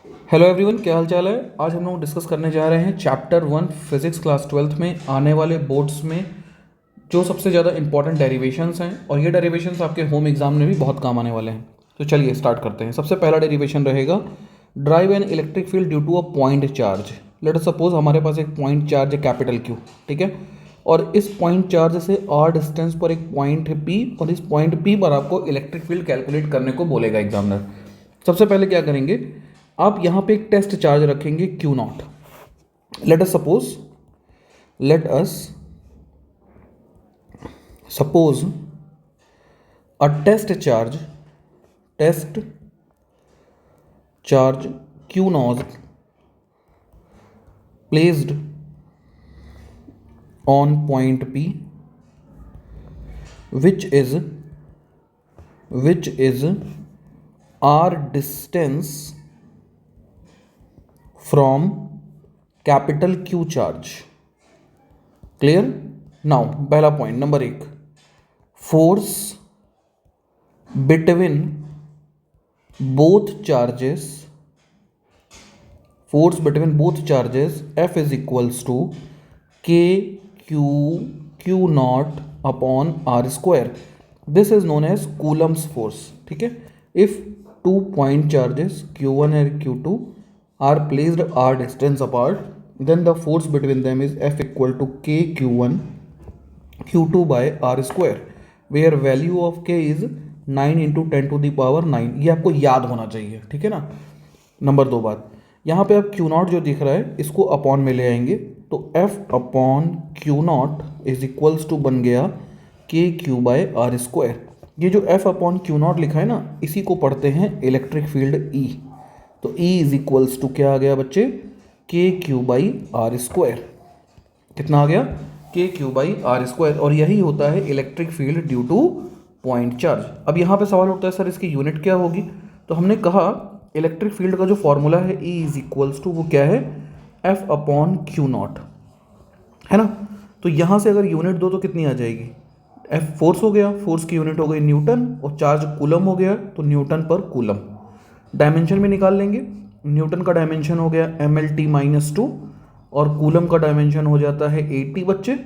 Hello everyone, क्या हाल चाल है। आज हम लोग डिस्कस करने जा रहे हैं चैप्टर 1 फिजिक्स क्लास 12th में आने वाले बोर्ड्स में जो सबसे ज़्यादा इंपॉर्टेंट डेरिवेशंस हैं, और ये डेरिवेशंस आपके होम एग्जाम में भी बहुत काम आने वाले हैं। तो चलिए स्टार्ट करते हैं। सबसे पहला डेरिवेशन रहेगा derive an electric field due to a point charge. Let us suppose हमारे पास एक पॉइंट चार्ज है कैपिटल क्यू, ठीक है। और इस पॉइंट चार्ज से आर डिस्टेंस पर एक पॉइंट है पी, और इस पॉइंट पी पर आपको इलेक्ट्रिक फील्ड कैलकुलेट करने को बोलेगा एग्जामिनर। सबसे पहले क्या करेंगे, आप यहां पे एक टेस्ट चार्ज रखेंगे Q naught. Let us suppose a test charge Q naught placed on point P which is r distance from capital Q charge. Clear. Now पहला point number 1, force between both charges F is equals to K Q naught upon R square. This is known as Coulomb's force, ठीक है। If two point charges Q1 and Q2 are placed r distance apart, then the force between them is F equal to K Q1 Q2 by r square, where value of K is 9 into 10 to the power 9। ये आपको याद होना चाहिए, ठीक है ना। Number 2 बात, यहाँ पे आप Q नॉट जो दिख रहा है इसको अपॉन में ले आएंगे, तो F upon Q naught is equals to बन गया K Q by R square. ये जो F अपॉन Q नॉट लिखा है ना, इसी को पढ़ते हैं इलेक्ट्रिक फील्ड E। तो E इज इक्वल्स टू क्या आ गया बच्चे, के क्यू बाई आर स्क्वायर। कितना आ गया, K Q by R square. और यही होता है electric field due to point charge. अब यहाँ पे सवाल उठता है सर इसकी यूनिट क्या होगी। तो हमने कहा इलेक्ट्रिक फील्ड का जो फॉर्मूला है E इज इक्वल्स टू, वो क्या है, F अपॉन क्यू नॉट, है ना। तो यहाँ से अगर यूनिट दो तो कितनी आ जाएगी, F फोर्स हो गया, फोर्स की यूनिट हो गई न्यूटन, और चार्ज कूलम हो गया तो न्यूटन पर कूलम। डायमेंशन में निकाल लेंगे, न्यूटन का डायमेंशन हो गया MLT-2 और कूलम का डायमेंशन हो जाता है 80 बच्चे।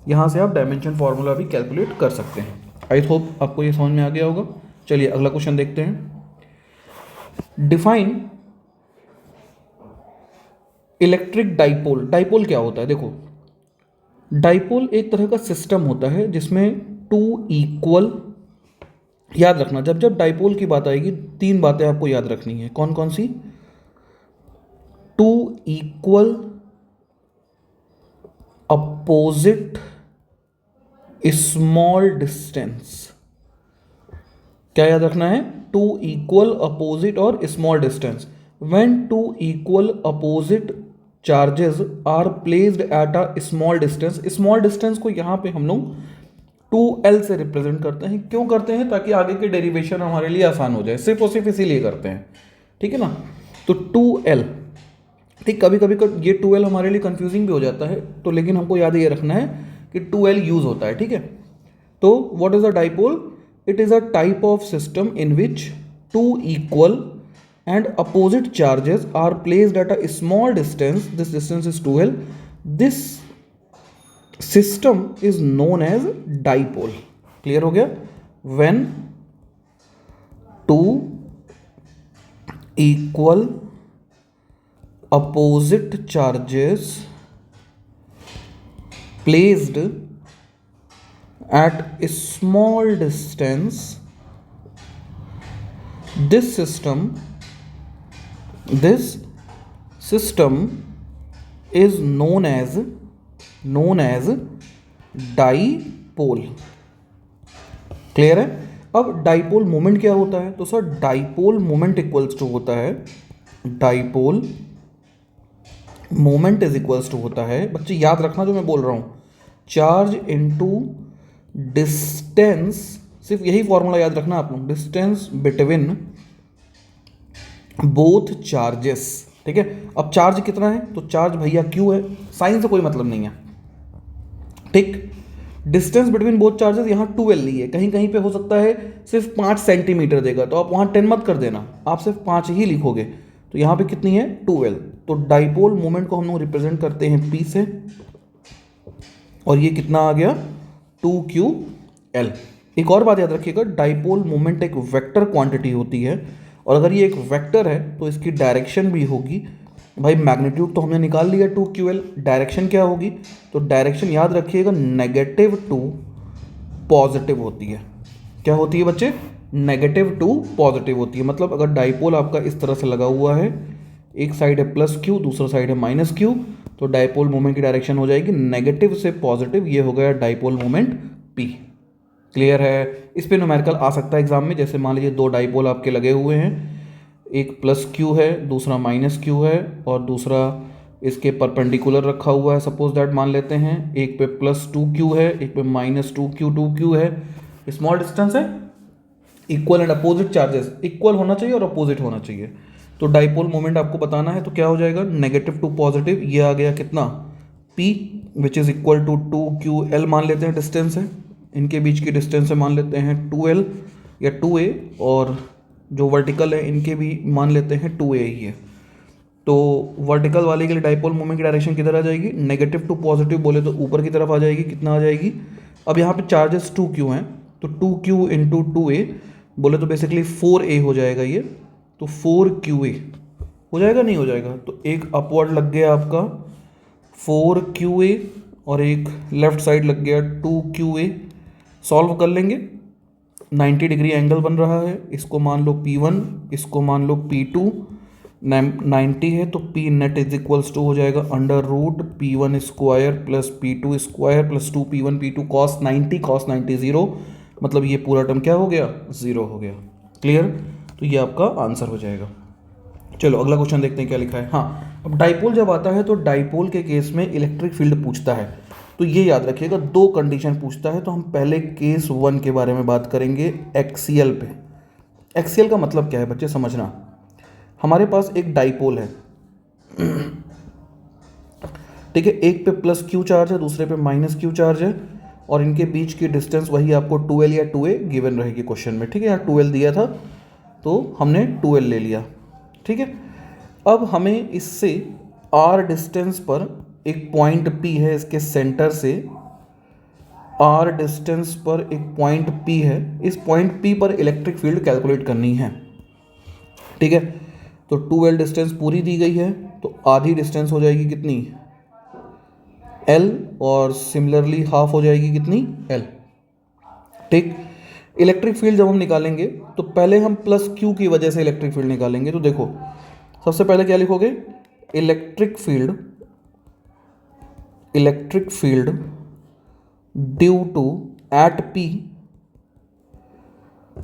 यहाँ से आप डायमेंशन फार्मूला भी कैलकुलेट कर सकते हैं। आई होप आपको ये समझ में आ गया होगा। चलिए अगला क्वेश्चन देखते हैं। Define electric dipole. डाइपोल क्या होता है, देखो डाइपोल एक तरह का सिस्टम होता है जिसमें टू इक्वल, याद रखना जब जब डाइपोल की बात आएगी 3 बातें आपको याद रखनी है। कौन कौन सी, two equal opposite small distance. क्या याद रखना है, टू इक्वल अपोजिट और small distance. When two equal opposite charges are placed at a small distance. Small distance को यहां पे हम लोग 2L से रिप्रेजेंट करते हैं। क्यों करते हैं, ताकि आगे के डेरिवेशन हमारे लिए आसान हो जाए, सिर्फ और सिर्फ इसीलिए करते हैं, ठीक है ना। तो 2L, ठीक। कभी कभी ये 2L हमारे लिए कंफ्यूजिंग भी हो जाता है, तो लेकिन हमको याद ये रखना है कि 2L यूज होता है, ठीक है। तो what is a dipole, it is a type of system in which two equal and opposite charges are placed at a small distance, this distance is 2L। This system is known as dipole. Clear हो गया। When two equal opposite charges placed at a small distance, this system is known as dipole। Clear है। अब dipole moment क्या होता है, तो sir dipole moment equals to होता है, dipole moment is equals to होता है, बच्चे याद रखना जो मैं बोल रहा हूं, चार्ज इनटू डिस्टेंस। सिर्फ यही फॉर्मूला याद रखना आप लोग, डिस्टेंस बिटवीन बोथ चार्जेस, ठीक है। अब चार्ज कितना है, तो चार्ज भैया क्यू है, साइन से कोई मतलब नहीं है, ठीक। डिस्टेंस बिटवीन बोथ चार्जेस यहाँ 2L ली है, कहीं कहीं पे हो सकता है सिर्फ 5 सेंटीमीटर देगा, तो आप वहाँ 10 मत कर देना, आप सिर्फ 5 ही लिखोगे। तो यहाँ पे कितनी है 2L। तो डाइपोल मोमेंट को हम लोग रिप्रेजेंट करते हैं P से, और ये कितना आ गया 2QL। एक और बात याद रखिएगा, डाइपोल मोमेंट एक वेक्टर क्वांटिटी होती है, और अगर ये एक वेक्टर है तो इसकी डायरेक्शन भी होगी। भाई मैग्नीट्यूड तो हमने निकाल लिया 2QL, डायरेक्शन क्या होगी? तो डायरेक्शन याद रखिएगा नेगेटिव टू पॉजिटिव होती है। क्या होती है बच्चे? नेगेटिव टू पॉजिटिव होती है। मतलब अगर डाइपोल आपका इस तरह से लगा हुआ है, एक साइड है प्लस क्यू, दूसरा साइड है माइनस क्यू, तो डाइपोल मोमेंट की डायरेक्शन हो जाएगी नेगेटिव से पॉजिटिव। ये हो गया डाइपोल मोमेंट P। क्लियर है? इस पे न्यूमेरिकल आ सकता है एग्जाम में। जैसे मान लीजिए दो डाइपोल आपके लगे हुए हैं, एक प्लस क्यू है, दूसरा माइनस क्यू है, और दूसरा इसके परपेंडिकुलर रखा हुआ है, सपोज दैट मान लेते हैं। एक पे प्लस 2Q है, एक पे माइनस 2Q है। स्मॉल डिस्टेंस है, equal and opposite charges, equal होना चाहिए और अपोजिट होना चाहिए। तो डाइपोल मोमेंट आपको बताना है तो क्या हो जाएगा? Negative to positive. ये आ गया कितना? P which is equal to 2QL मान लेते हैं, डिस्टेंस है, इनके बीच की डिस्टेंस है मान लेते हैं 2L या 2A, और जो वर्टिकल है इनके भी मान लेते हैं 2A ही है। तो वर्टिकल वाले के लिए डाइपोल मोमेंट की डायरेक्शन किधर आ जाएगी? नेगेटिव टू पॉजिटिव बोले तो ऊपर की तरफ आ जाएगी। कितना आ जाएगी? अब यहाँ पे चार्जेस 2Q हैं, तो 2Q इंटू 2A बोले तो बेसिकली 4A हो जाएगा ये। तो 4QA हो जाएगा, नहीं हो जाएगा? तो एक अपवर्ड लग गया आपका 4QA, और एक लेफ्ट साइड लग गया 2QA। सॉल्व कर लेंगे, 90 डिग्री एंगल बन रहा है। इसको मान लो P1, इसको मान लो P2। 90 है तो P net is equals to हो जाएगा under root P1 square plus P2 square plus 2P1 P2 cos 90 0। मतलब ये पूरा टर्म क्या हो गया? 0 हो गया। क्लियर? तो ये आपका आंसर हो जाएगा। चलो अगला क्वेश्चन देखते हैं क्या लिखा है। हाँ, अब डाइपोल जब आता है तो डाइपोल के केस में इलेक्ट्रिक फील्ड पूछता है। तो ये याद रखिएगा, दो कंडीशन पूछता है। तो हम पहले केस 1 के बारे में बात करेंगे, एक्सियल पे। एक्सियल का मतलब क्या है बच्चे, समझना। हमारे पास एक डाइपोल है, ठीक है, एक पे प्लस क्यू चार्ज है, दूसरे पे माइनस क्यू चार्ज है, और इनके बीच की डिस्टेंस वही आपको 2L या 2A गिवन रहेगी क्वेश्चन में। ठीक है, यहाँ 2L दिया था तो हमने 2L ले लिया। ठीक है, अब हमें इससे R डिस्टेंस पर एक पॉइंट P है, इसके सेंटर से R डिस्टेंस पर एक पॉइंट P है, इस पॉइंट P पर इलेक्ट्रिक फील्ड कैलकुलेट करनी है। ठीक है, तो 2L डिस्टेंस पूरी दी गई है, तो आधी डिस्टेंस हो जाएगी कितनी? L, और सिमिलरली हाफ हो जाएगी कितनी? L। ठीक, इलेक्ट्रिक फील्ड जब हम निकालेंगे तो पहले हम प्लस क्यू की वजह से इलेक्ट्रिक फील्ड निकालेंगे। तो देखो सबसे पहले क्या लिखोगे? Electric field due to at P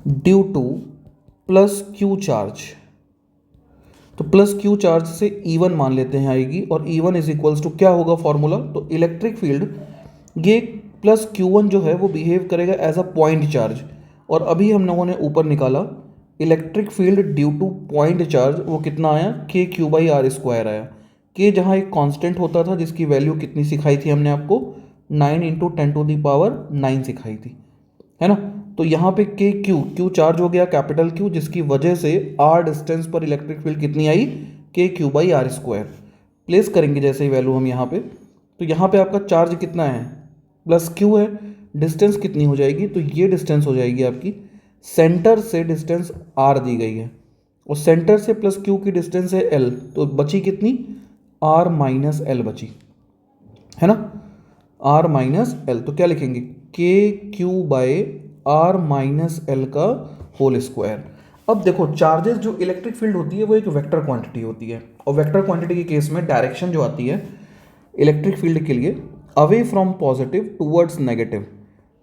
due to plus Q charge. तो प्लस क्यू चार्ज से E1 मान लेते हैं आएगी, और E1 इज इक्वल्स टू क्या होगा फॉर्मूला? तो इलेक्ट्रिक फील्ड, ये प्लस Q1 जो है वो बिहेव करेगा एज अ पॉइंट चार्ज, और अभी हम लोगों ने ऊपर निकाला electric field due to point charge, वो कितना आया? KQ/R² आया। K जहाँ एक कांस्टेंट होता था जिसकी वैल्यू कितनी सिखाई थी हमने आपको? 9 × 10⁹ सिखाई थी, है ना। तो यहाँ पे क्यू चार्ज हो गया कैपिटल Q, जिसकी वजह से R डिस्टेंस पर इलेक्ट्रिक फील्ड कितनी आई? KQ/R²। प्लेस करेंगे जैसे ही वैल्यू हम यहाँ पे, तो यहाँ पे आपका चार्ज कितना है? प्लस Q है। डिस्टेंस कितनी हो जाएगी? तो ये डिस्टेंस हो जाएगी आपकी, सेंटर से डिस्टेंस R दी गई है, और सेंटर से प्लस Q की डिस्टेंस है L, तो बची कितनी? R - L बची, है ना, R - L। तो क्या लिखेंगे? KQ/R - L का होल स्क्वायर। अब देखो, चार्जेस जो इलेक्ट्रिक फील्ड होती है वो एक वेक्टर क्वांटिटी होती है, और वेक्टर क्वांटिटी के केस में डायरेक्शन जो आती है इलेक्ट्रिक फील्ड के लिए away from positive towards negative.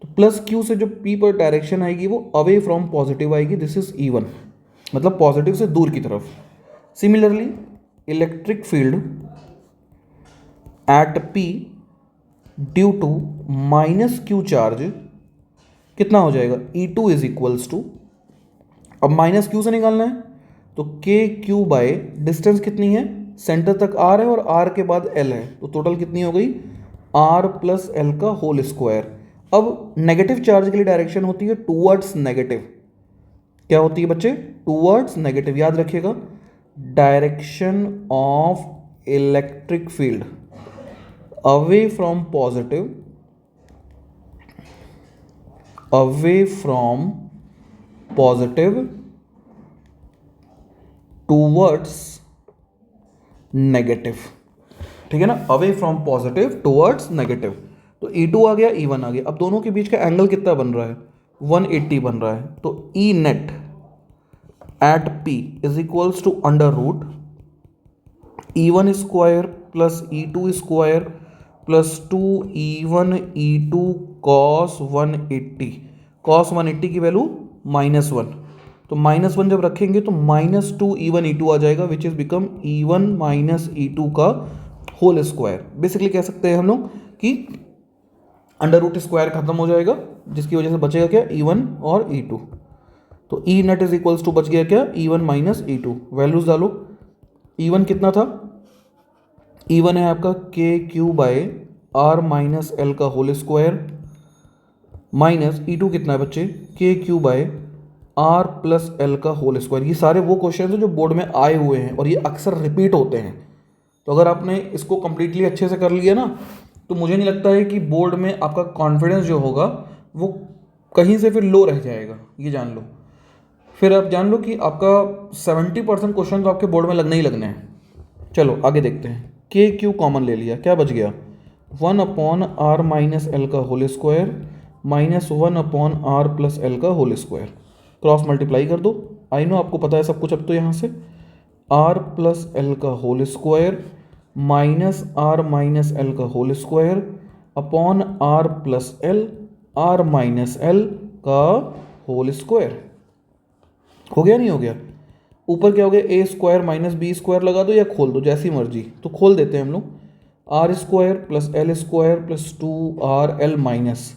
तो प्लस क्यू से जो P पर डायरेक्शन आएगी वो अवे फ्रॉम पॉजिटिव आएगी, दिस इज E1, मतलब पॉजिटिव से दूर की तरफ। Similarly electric field at P due to minus Q charge कितना हो जाएगा? E2 इज इक्वल्स टू, अब माइनस क्यू से निकालना है तो KQ/ डिस्टेंस कितनी है? सेंटर तक R है और R के बाद L है, तो टोटल कितनी हो गई? R + L का होल स्क्वायर। अब नेगेटिव चार्ज के लिए डायरेक्शन होती है टूवर्ड्स नेगेटिव। क्या होती है बच्चे? टूवर्ड्स नेगेटिव, याद रखिएगा। Direction of electric field away from positive towards negative, ठीक है ना, away from positive towards negative. तो E2 आ गया, E1 आ गया। अब दोनों के बीच का एंगल कितना बन रहा है, 180 बन रहा है। तो E net at P is equals to under root E1 square plus E2 square plus 2E1 E2 cos 180। Cos 180 की वैल्यू -1, तो -1 जब रखेंगे तो -2E1 E2 आ जाएगा, which is become E1 minus E2 का होल स्क्वायर। बेसिकली कह सकते हैं हम लोग कि अंडर रूट स्क्वायर खत्म हो जाएगा, जिसकी वजह से बचेगा क्या, E1 और E2। तो E net is equals to बच गया क्या, E1 माइनस E2। वैल्यूज डालो। E1 कितना था, E1 है आपका KQ by R minus L का होल स्क्वायर, माइनस E2 कितना है बच्चे, KQ by R plus L का होल स्क्वायर। ये सारे वो क्वेश्चन हैं जो बोर्ड में आए हुए हैं और ये अक्सर रिपीट होते हैं। तो अगर आपने इसको कंप्लीटली अच्छे से कर लिया ना, तो मुझे नहीं लगता है कि बोर्ड में आपका कॉन्फिडेंस जो होगा वो कहीं से फिर लो रह जाएगा, ये जान लो। फिर आप जान लो कि आपका 70% क्वेश्चन तो आपके बोर्ड में लगने ही लगने हैं। चलो आगे देखते हैं। KQ कॉमन ले लिया, क्या बच गया, 1 अपॉन R माइनस एल का whole square minus 1 upon R plus L का होल स्क्वायर। क्रॉस मल्टीप्लाई कर दो। आई नो आपको पता है सब कुछ अब तो यहाँ से। R प्लस एल का whole square minus R minus L का whole square upon R plus L R minus L का होल स्क्वायर। हो गया नहीं हो गया। ऊपर क्या हो गया, A square minus B square लगा दो या खोल दो, जैसी मर्जी। तो खोल देते हैं हम लोग। R square plus L square plus 2RL minus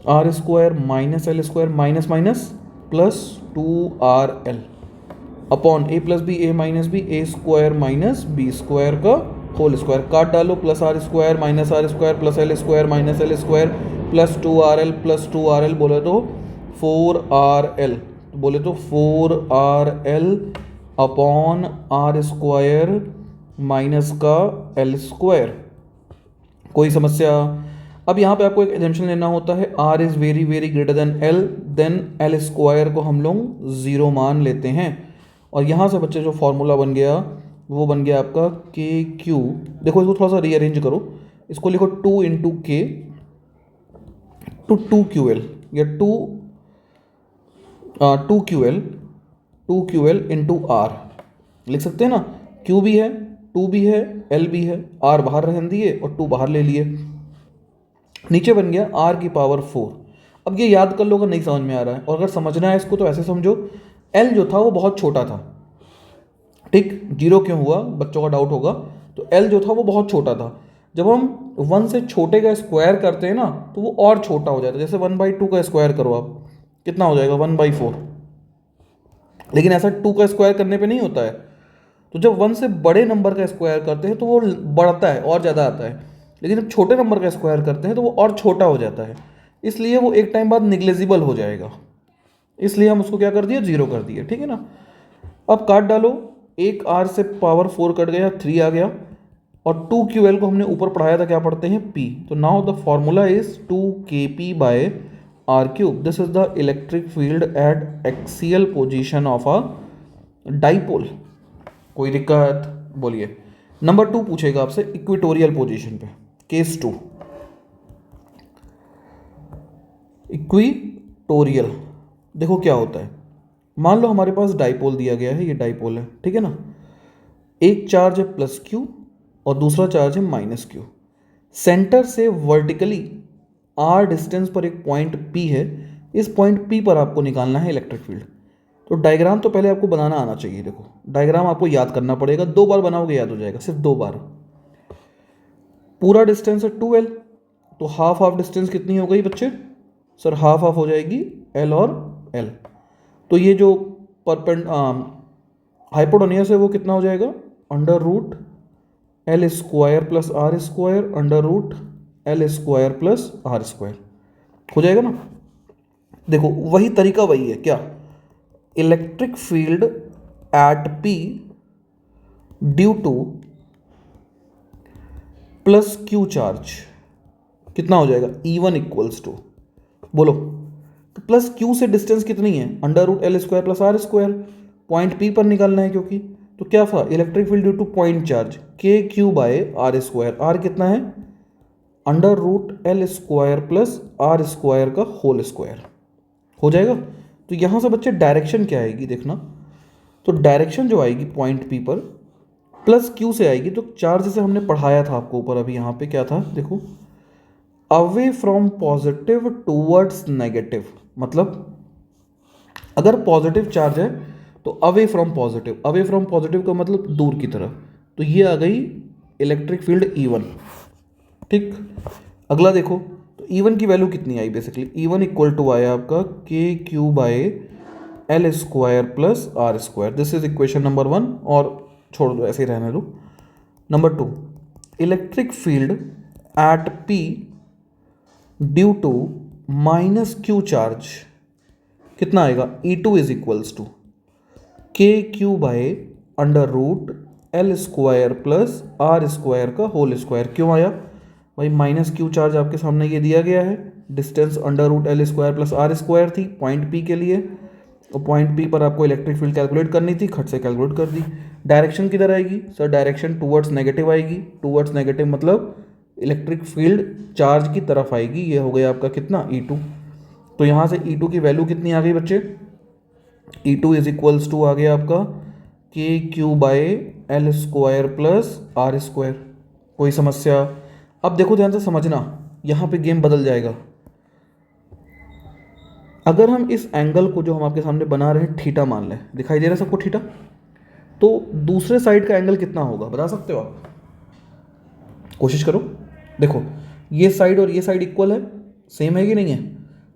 R square minus L square minus minus plus 2RL upon A plus B A minus B A square minus B square का होल स्क्वायर। काट डालो, plus R square minus R square plus L square minus L square plus 2RL plus 2RL बोले तो 4RL, बोले तो 4RL upon R square minus का L square. कोई समस्या। अब यहाँ पे आपको एक एजम्पशन लेना होता है, R is very very greater than L, then L square को हम लोग 0 मान लेते हैं। और यहाँ से बच्चे जो फॉर्मूला बन गया वो बन गया आपका KQ। देखो इसको थोड़ा सा रीअरेंज करो, इसको लिखो 2 इंटू K टू 2QL या 2QL इंटू R लिख सकते हैं ना। Q भी है, 2 भी है, L भी है, R बाहर रहने दिए और 2 बाहर ले लिए। नीचे बन गया R की पावर 4। अब ये याद कर लो अगर नहीं समझ में आ रहा है, और अगर समझना है इसको तो ऐसे समझो, L जो था वो बहुत छोटा था, ठीक। 0 क्यों हुआ, बच्चों का डाउट होगा। तो L जो था वो बहुत छोटा था। जब हम 1 से छोटे का स्क्वायर करते हैं ना तो वो और छोटा हो जाता है। जैसे 1/2 का स्क्वायर करो आप, कितना हो जाएगा, 1/4। लेकिन ऐसा 2 का स्क्वायर करने पे नहीं होता है। तो जब 1 से बड़े नंबर का स्क्वायर करते हैं तो वो बढ़ता है और ज़्यादा आता है, लेकिन जब छोटे नंबर का स्क्वायर करते हैं तो वो और छोटा हो जाता है। इसलिए वो एक टाइम बाद निग्लेजिबल हो जाएगा, इसलिए हम उसको क्या कर दिए, 0 कर दिए, ठीक है ना। अब काट डालो, एक R से पावर 4 कट गया, 3 आ गया, और 2QL को हमने ऊपर पढ़ाया था, क्या पढ़ते हैं, P। तो now the formula is 2KP by R cube. This is the electric field at axial position of a dipole. कोई दिक्कत, बोलिए। नंबर 2 पूछेगा आपसे इक्वेटोरियल पोजीशन पे, केस 2। इक्वेटोरियल, देखो क्या होता है। मान लो हमारे पास डाइपोल दिया गया है, ये डाइपोल है, ठीक है ना। एक चार्ज है +Q और दूसरा चार्ज है -Q। सेंटर से वर्टिकली R डिस्टेंस पर एक पॉइंट P है। इस पॉइंट P पर आपको निकालना है इलेक्ट्रिक फील्ड। तो डायग्राम तो पहले आपको बनाना आना चाहिए। देखो डायग्राम आपको याद करना पड़ेगा, 2 बार बनाओगे याद हो जाएगा, सिर्फ 2 बार। पूरा डिस्टेंस है 2L, तो हाफ हाफ डिस्टेंस कितनी हो गई बच्चे, सर हाफ हाफ हो जाएगी L और L। तो ये जो हाइपोटेन्यूस है वो कितना हो जाएगा, √L square plus R square √L square plus R square हो जाएगा ना। देखो वही तरीका वही है, क्या, electric field at P due to plus Q charge कितना हो जाएगा, E1 इक्वल्स टू, बोलो तो प्लस क्यू से डिस्टेंस कितनी है, under root L square plus R square, point P पर निकालना है क्योंकि, तो क्या था, electric field due to point charge K Q by R square, R कितना है, under root L square plus R square का होल स्क्वायर हो जाएगा। तो यहाँ से बच्चे डायरेक्शन क्या आएगी देखना, तो डायरेक्शन जो आएगी पॉइंट पी पर प्लस क्यू से आएगी, तो चार्ज से हमने पढ़ाया था आपको ऊपर, अभी यहाँ पे क्या था देखो, away from positive towards negative, मतलब अगर पॉजिटिव चार्ज है तो away from positive, away from positive का मतलब दूर की तरफ, तो ये आ गई इलेक्ट्रिक फील्ड E1। ठीक, अगला देखो, तो E1 की वैल्यू कितनी आई, बेसिकली E1 इक्वल टू आया आपका K Q by L square plus R square, this is equation number 1, और छोड़ दो ऐसे ही रहने दो। Number 2, electric field at P due to minus Q charge कितना आएगा, E2 is equals to K Q by under root L square plus R square का होल स्क्वायर। क्यों आया भाई, माइनस क्यू चार्ज आपके सामने ये दिया गया है, distance under root L square plus R square थी पॉइंट पी के लिए, और पॉइंट पी पर आपको इलेक्ट्रिक फील्ड कैलकुलेट करनी थी, खट से कैलकुलेट कर दी। डायरेक्शन किधर आएगी सर, डायरेक्शन टूवर्ड्स नेगेटिव आएगी, टूवर्ड्स नेगेटिव मतलब इलेक्ट्रिक फील्ड चार्ज की तरफ आएगी, ये हो गया आपका कितना E2। तो यहाँ से E2 की वैल्यू कितनी आ गई बच्चे, E2 इज इक्वल्स टू आ गया आपका K Q by L square plus R square. कोई समस्या, अब देखो ध्यान से समझना, यहाँ पे गेम बदल जाएगा। अगर हम इस एंगल को जो हम आपके सामने बना रहे हैं थीटा मान लें, दिखाई दे रहा है सबको थीटा, तो दूसरे साइड का एंगल कितना होगा बता सकते हो आप, कोशिश करो। देखो ये साइड और ये साइड इक्वल है, सेम है कि नहीं है,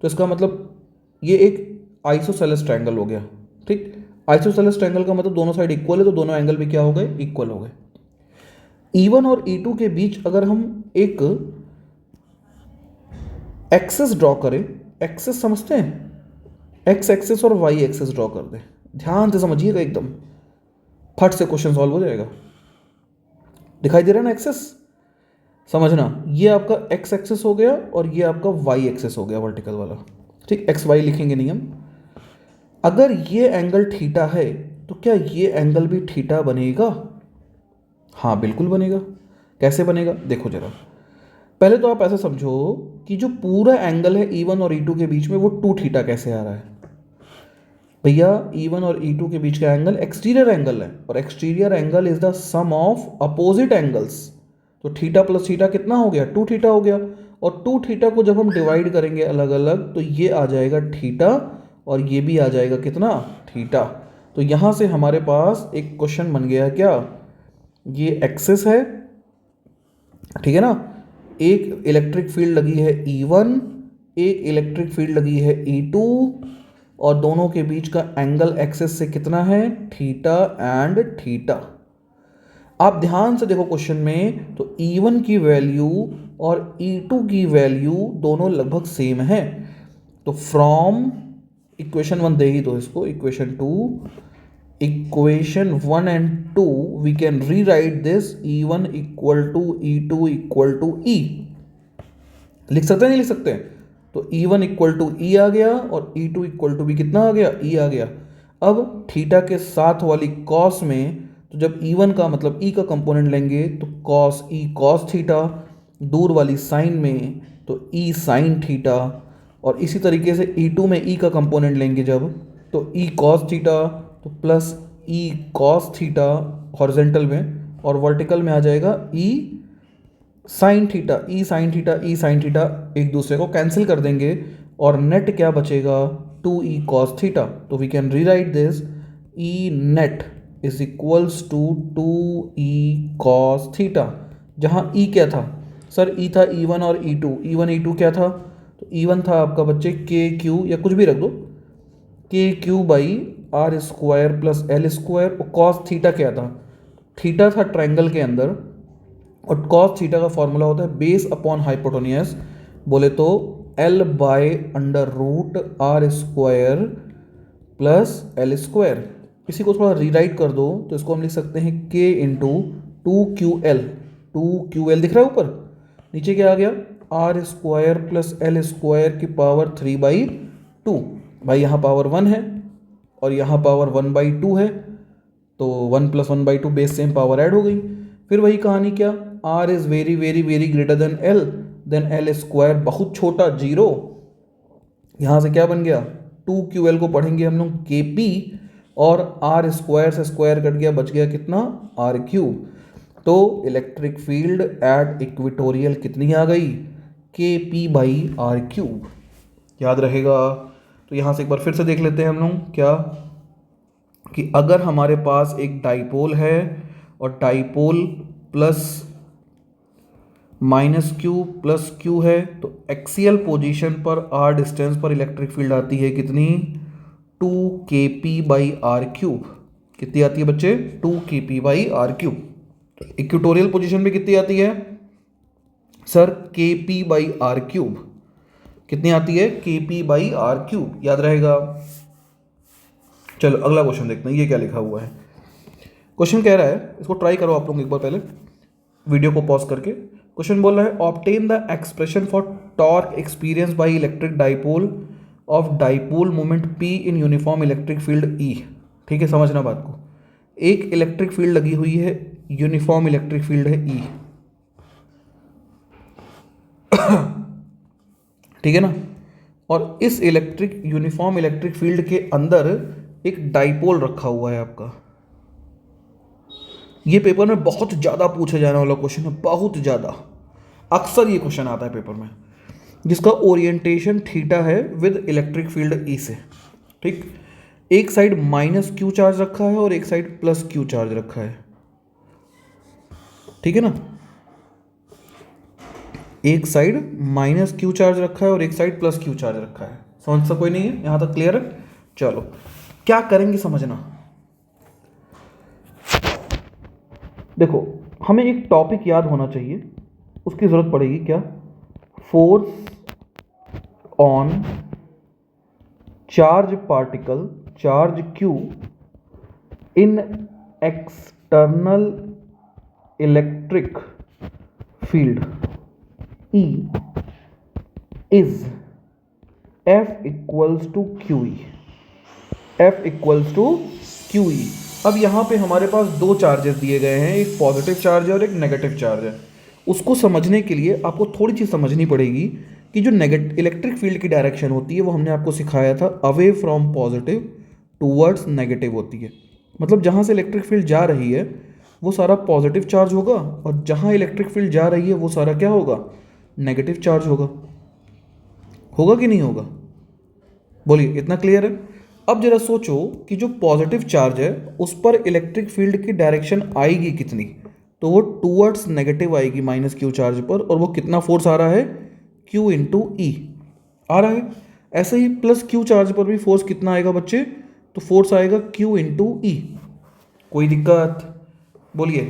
तो इसका मतलब ये एक आइसोसेलेस ट्रायंगल हो गया। ठीक, आइसोसेलेस ट्रायंगल का मतलब दोनों साइड इक्वल है, तो दोनों एंगल भी क्या हो गए, इक्वल हो गए। E1 और E2 के बीच अगर हम एक एक्सेस ड्रॉ करें, एक्सेस समझते हैं, एक्स एक्सेस और वाई एक्सेस ड्रॉ कर दें, ध्यान से समझिएगा, एकदम फट से क्वेश्चन सॉल्व हो जाएगा। दिखाई दे रहा है ना एक्सेस, समझना, ये आपका एक्स एक्सेस हो गया और ये आपका वाई एक्सेस हो गया वर्टिकल वाला। ठीक, एक्स वाई लिखेंगे नहीं हम। अगर ये एंगल थीटा है तो क्या ये एंगल भी थीटा बनेगा, हाँ बिल्कुल बनेगा। कैसे बनेगा देखो जरा, पहले तो आप ऐसा समझो कि जो पूरा एंगल है E1 और E2 के बीच में वो 2 थीटा कैसे आ रहा है भैया, E1 और E2 के बीच का एंगल एक्सटीरियर एंगल है, और exterior angle is the sum of opposite angles, तो थीटा प्लस थीटा कितना हो गया, 2 थीटा हो गया, और 2 थीटा को जब हम डिवाइड करेंगे अलग अलग तो ये आ जाएगा थीटा और ये भी आ जाएगा कितना, थीटा। तो यहाँ से हमारे पास एक क्वेश्चन बन गया क्या, ये एक्सेस है, ठीक है ना, एक इलेक्ट्रिक फील्ड लगी है E1, एक इलेक्ट्रिक फील्ड लगी है E2, और दोनों के बीच का एंगल एक्सेस से कितना है, थीटा एंड थीटा। आप ध्यान से देखो क्वेश्चन में, तो E1 की वैल्यू और E2 की वैल्यू दोनों लगभग सेम है, तो फ्रॉम इक्वेशन 1 दे ही दो इसको, equation 1 and 2 we can rewrite this E1 equal to E2 equal to E, लिख सकते हैं नहीं लिख सकते, तो E1 इक्वल टू E आ गया और E2 इक्वल टू भी कितना आ गया, E आ गया। अब थीटा के साथ वाली कॉस में, तो जब E1 का मतलब E का कंपोनेंट लेंगे तो कॉस E कॉस थीटा, दूर वाली साइन में तो E साइन थीटा, और इसी तरीके से E2 में E का कंपोनेंट लेंगे जब, तो E कॉस थीटा, तो plus E cos theta horizontal में, और वर्टिकल में आ जाएगा E साइन थीटा, ई साइन थीटा, ई साइन थीटा एक दूसरे को कैंसिल कर देंगे, और नेट क्या बचेगा, 2E कॉस थीटा। तो we can rewrite this, E net is equals to 2E cos theta, जहाँ E क्या था सर, E था E1 और E2, E1 E2 क्या था, तो E1 था आपका बच्चे के क्यू, या कुछ भी रख दो, K Q by R square plus L square, और कॉस थीटा क्या था, थीटा था ट्रायंगल के अंदर, और कॉस थीटा का फॉर्मूला होता है बेस अपॉन हाइपोटेन्यूस, बोले तो L by under root R square plus L square. इसी को थोड़ा रीराइट कर दो तो इसको हम लिख सकते हैं k into two Q L दिख रहा है ऊपर, नीचे क्या आ गया R square plus L square की पावर 3/2। भाई यहाँ पावर 1 है और यहाँ पावर 1/2 है, तो 1 + 1/2 बेस सेम पावर ऐड हो गई। फिर वही कहानी, क्या R is very very very greater than L square बहुत छोटा 0। यहाँ से क्या बन गया 2QL को पढ़ेंगे हम लोग KP और आर स्क्वायर से स्क्वायर कट गया, बच गया कितना R3। तो इलेक्ट्रिक फील्ड एट इक्वेटोरियल कितनी आ गई KP/R3, याद रहेगा। तो यहाँ से एक बार फिर से देख लेते हैं हम लोग क्या, कि अगर हमारे पास एक डाइपोल है और dipole plus -q plus q है, तो एक्सियल पोजीशन पर r डिस्टेंस पर इलेक्ट्रिक फील्ड आती है कितनी 2kp/r3। कितनी आती है बच्चे 2kp/r3। इक्वेटोरियल पोजीशन पे कितनी आती है सर kp/r3। कितनी आती है kp/r3, याद रहेगा। चलो अगला क्वेश्चन देखते हैं, ये क्या लिखा हुआ है। क्वेश्चन कह रहा है, इसको ट्राई करो आप लोग एक बार पहले वीडियो को पॉज करके। क्वेश्चन बोल रहा है obtain the expression for torque experience by electric dipole of dipole moment P in uniform electric field E। ठीक है, समझना बात को। एक इलेक्ट्रिक फील्ड लगी हुई है, यूनिफॉर्म इलेक्ट्रिक फील्ड है E, ठीक है ना। और इस यूनिफॉर्म इलेक्ट्रिक फील्ड के अंदर एक डाइपोल रखा हुआ है आपका। ये पेपर में बहुत ज़्यादा पूछे जाने वाला क्वेश्चन है, बहुत ज़्यादा। अक्सर ये क्वेश्चन आता है पेपर में, जिसका ओरिएंटेशन थीटा है विद इलेक्ट्रिक फील्ड ई से। ठीक, एक साइड -q चार्ज रखा है और एक साइड +q चार्ज रखा है, ठीक है ना। एक साइड -q चार्ज रखा है और एक साइड +q चार्ज रखा है। समझ सा कोई नहीं है यहाँ तक, क्लियर है। चलो क्या करेंगे समझना। देखो, हमें एक टॉपिक याद होना चाहिए, उसकी ज़रूरत पड़ेगी क्या, force on charge particle charge Q in external electric field E is F equals to QE। F equals to QE। अब यहाँ पे हमारे पास दो चार्जेस दिए गए हैं, एक पॉजिटिव चार्ज है और एक नेगेटिव चार्ज है। उसको समझने के लिए आपको थोड़ी चीज़ समझनी पड़ेगी कि जो इलेक्ट्रिक फील्ड की डायरेक्शन होती है वो हमने आपको सिखाया था away from positive towards negative होती है। मतलब जहाँ से इलेक्ट्रिक फील्ड जा रही है वो सारा पॉजिटिव चार्ज होगा और जहाँ इलेक्ट्रिक फील्ड जा रही है वो सारा क्या होगा, नेगेटिव चार्ज होगा। होगा कि नहीं होगा, बोलिए, इतना क्लियर है। अब जरा सोचो कि जो पॉजिटिव चार्ज है उस पर इलेक्ट्रिक फील्ड की डायरेक्शन आएगी कितनी, तो वो टूवर्ड्स नेगेटिव आएगी -q चार्ज पर, और वो कितना फोर्स आ रहा है q इंटू ई आ रहा है। ऐसे ही +q चार्ज पर भी फोर्स कितना आएगा बच्चे, तो फोर्स आएगा q इंटू ई। कोई दिक्कत, बोलिए।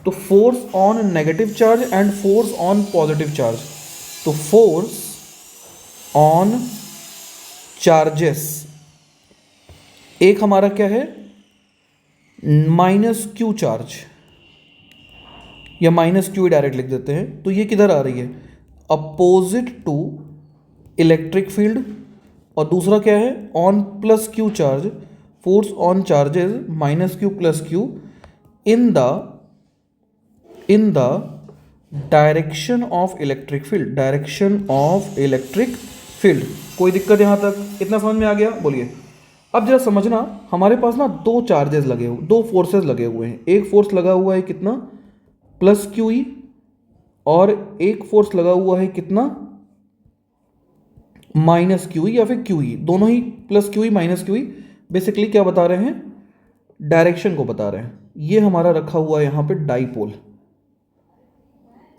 तो force on negative charge and force on positive charge, तो फोर्स ऑन चार्जेस एक हमारा क्या है -q चार्ज, या -q डायरेक्ट लिख देते हैं। तो ये किधर आ रही है, अपोजिट टू इलेक्ट्रिक फील्ड, और दूसरा क्या है on +q charge, force on charges -q +q in the direction of electric field, direction of electric field. कोई दिक्कत यहाँ तक, इतना समझ में आ गया, बोलिए। अब जरा समझना, हमारे पास ना दो चार्जेस लगे हुए, दो फोर्सेस लगे हुए हैं। एक फोर्स लगा हुआ है कितना +QE, और एक फोर्स लगा हुआ है कितना -QE या फिर QE, दोनों ही +QE -QE। बेसिकली क्या बता रहे हैं, डायरेक्शन को बता रहे हैं। ये हमारा रखा हुआ है यहाँ पे डाइपोल,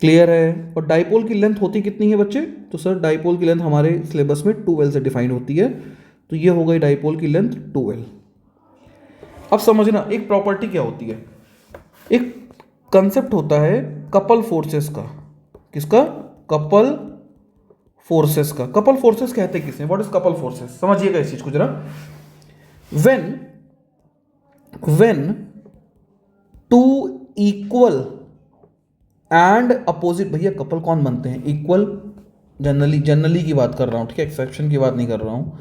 क्लियर है। और डाइपोल की लेंथ होती कितनी है बच्चे, तो सर डाइपोल की लेंथ हमारे सिलेबस में 2L से डिफाइन होती है, तो ये हो गई डाइपोल की लेंथ 2L। अब समझना एक प्रॉपर्टी क्या होती है, एक कंसेप्ट होता है कपल फोर्सेस का। किसका, कपल फोर्सेस का। कपल फोर्सेस कहते हैं किसे, व्हाट इज कपल फोर्सेस, समझिएगा इस चीज को जरा। When when two equal and opposite, भैया कपल कौन बनते हैं? इक्वल, जनरली की बात कर रहा हूँ, ठीक है, एक्सेप्शन की बात नहीं कर रहा हूँ।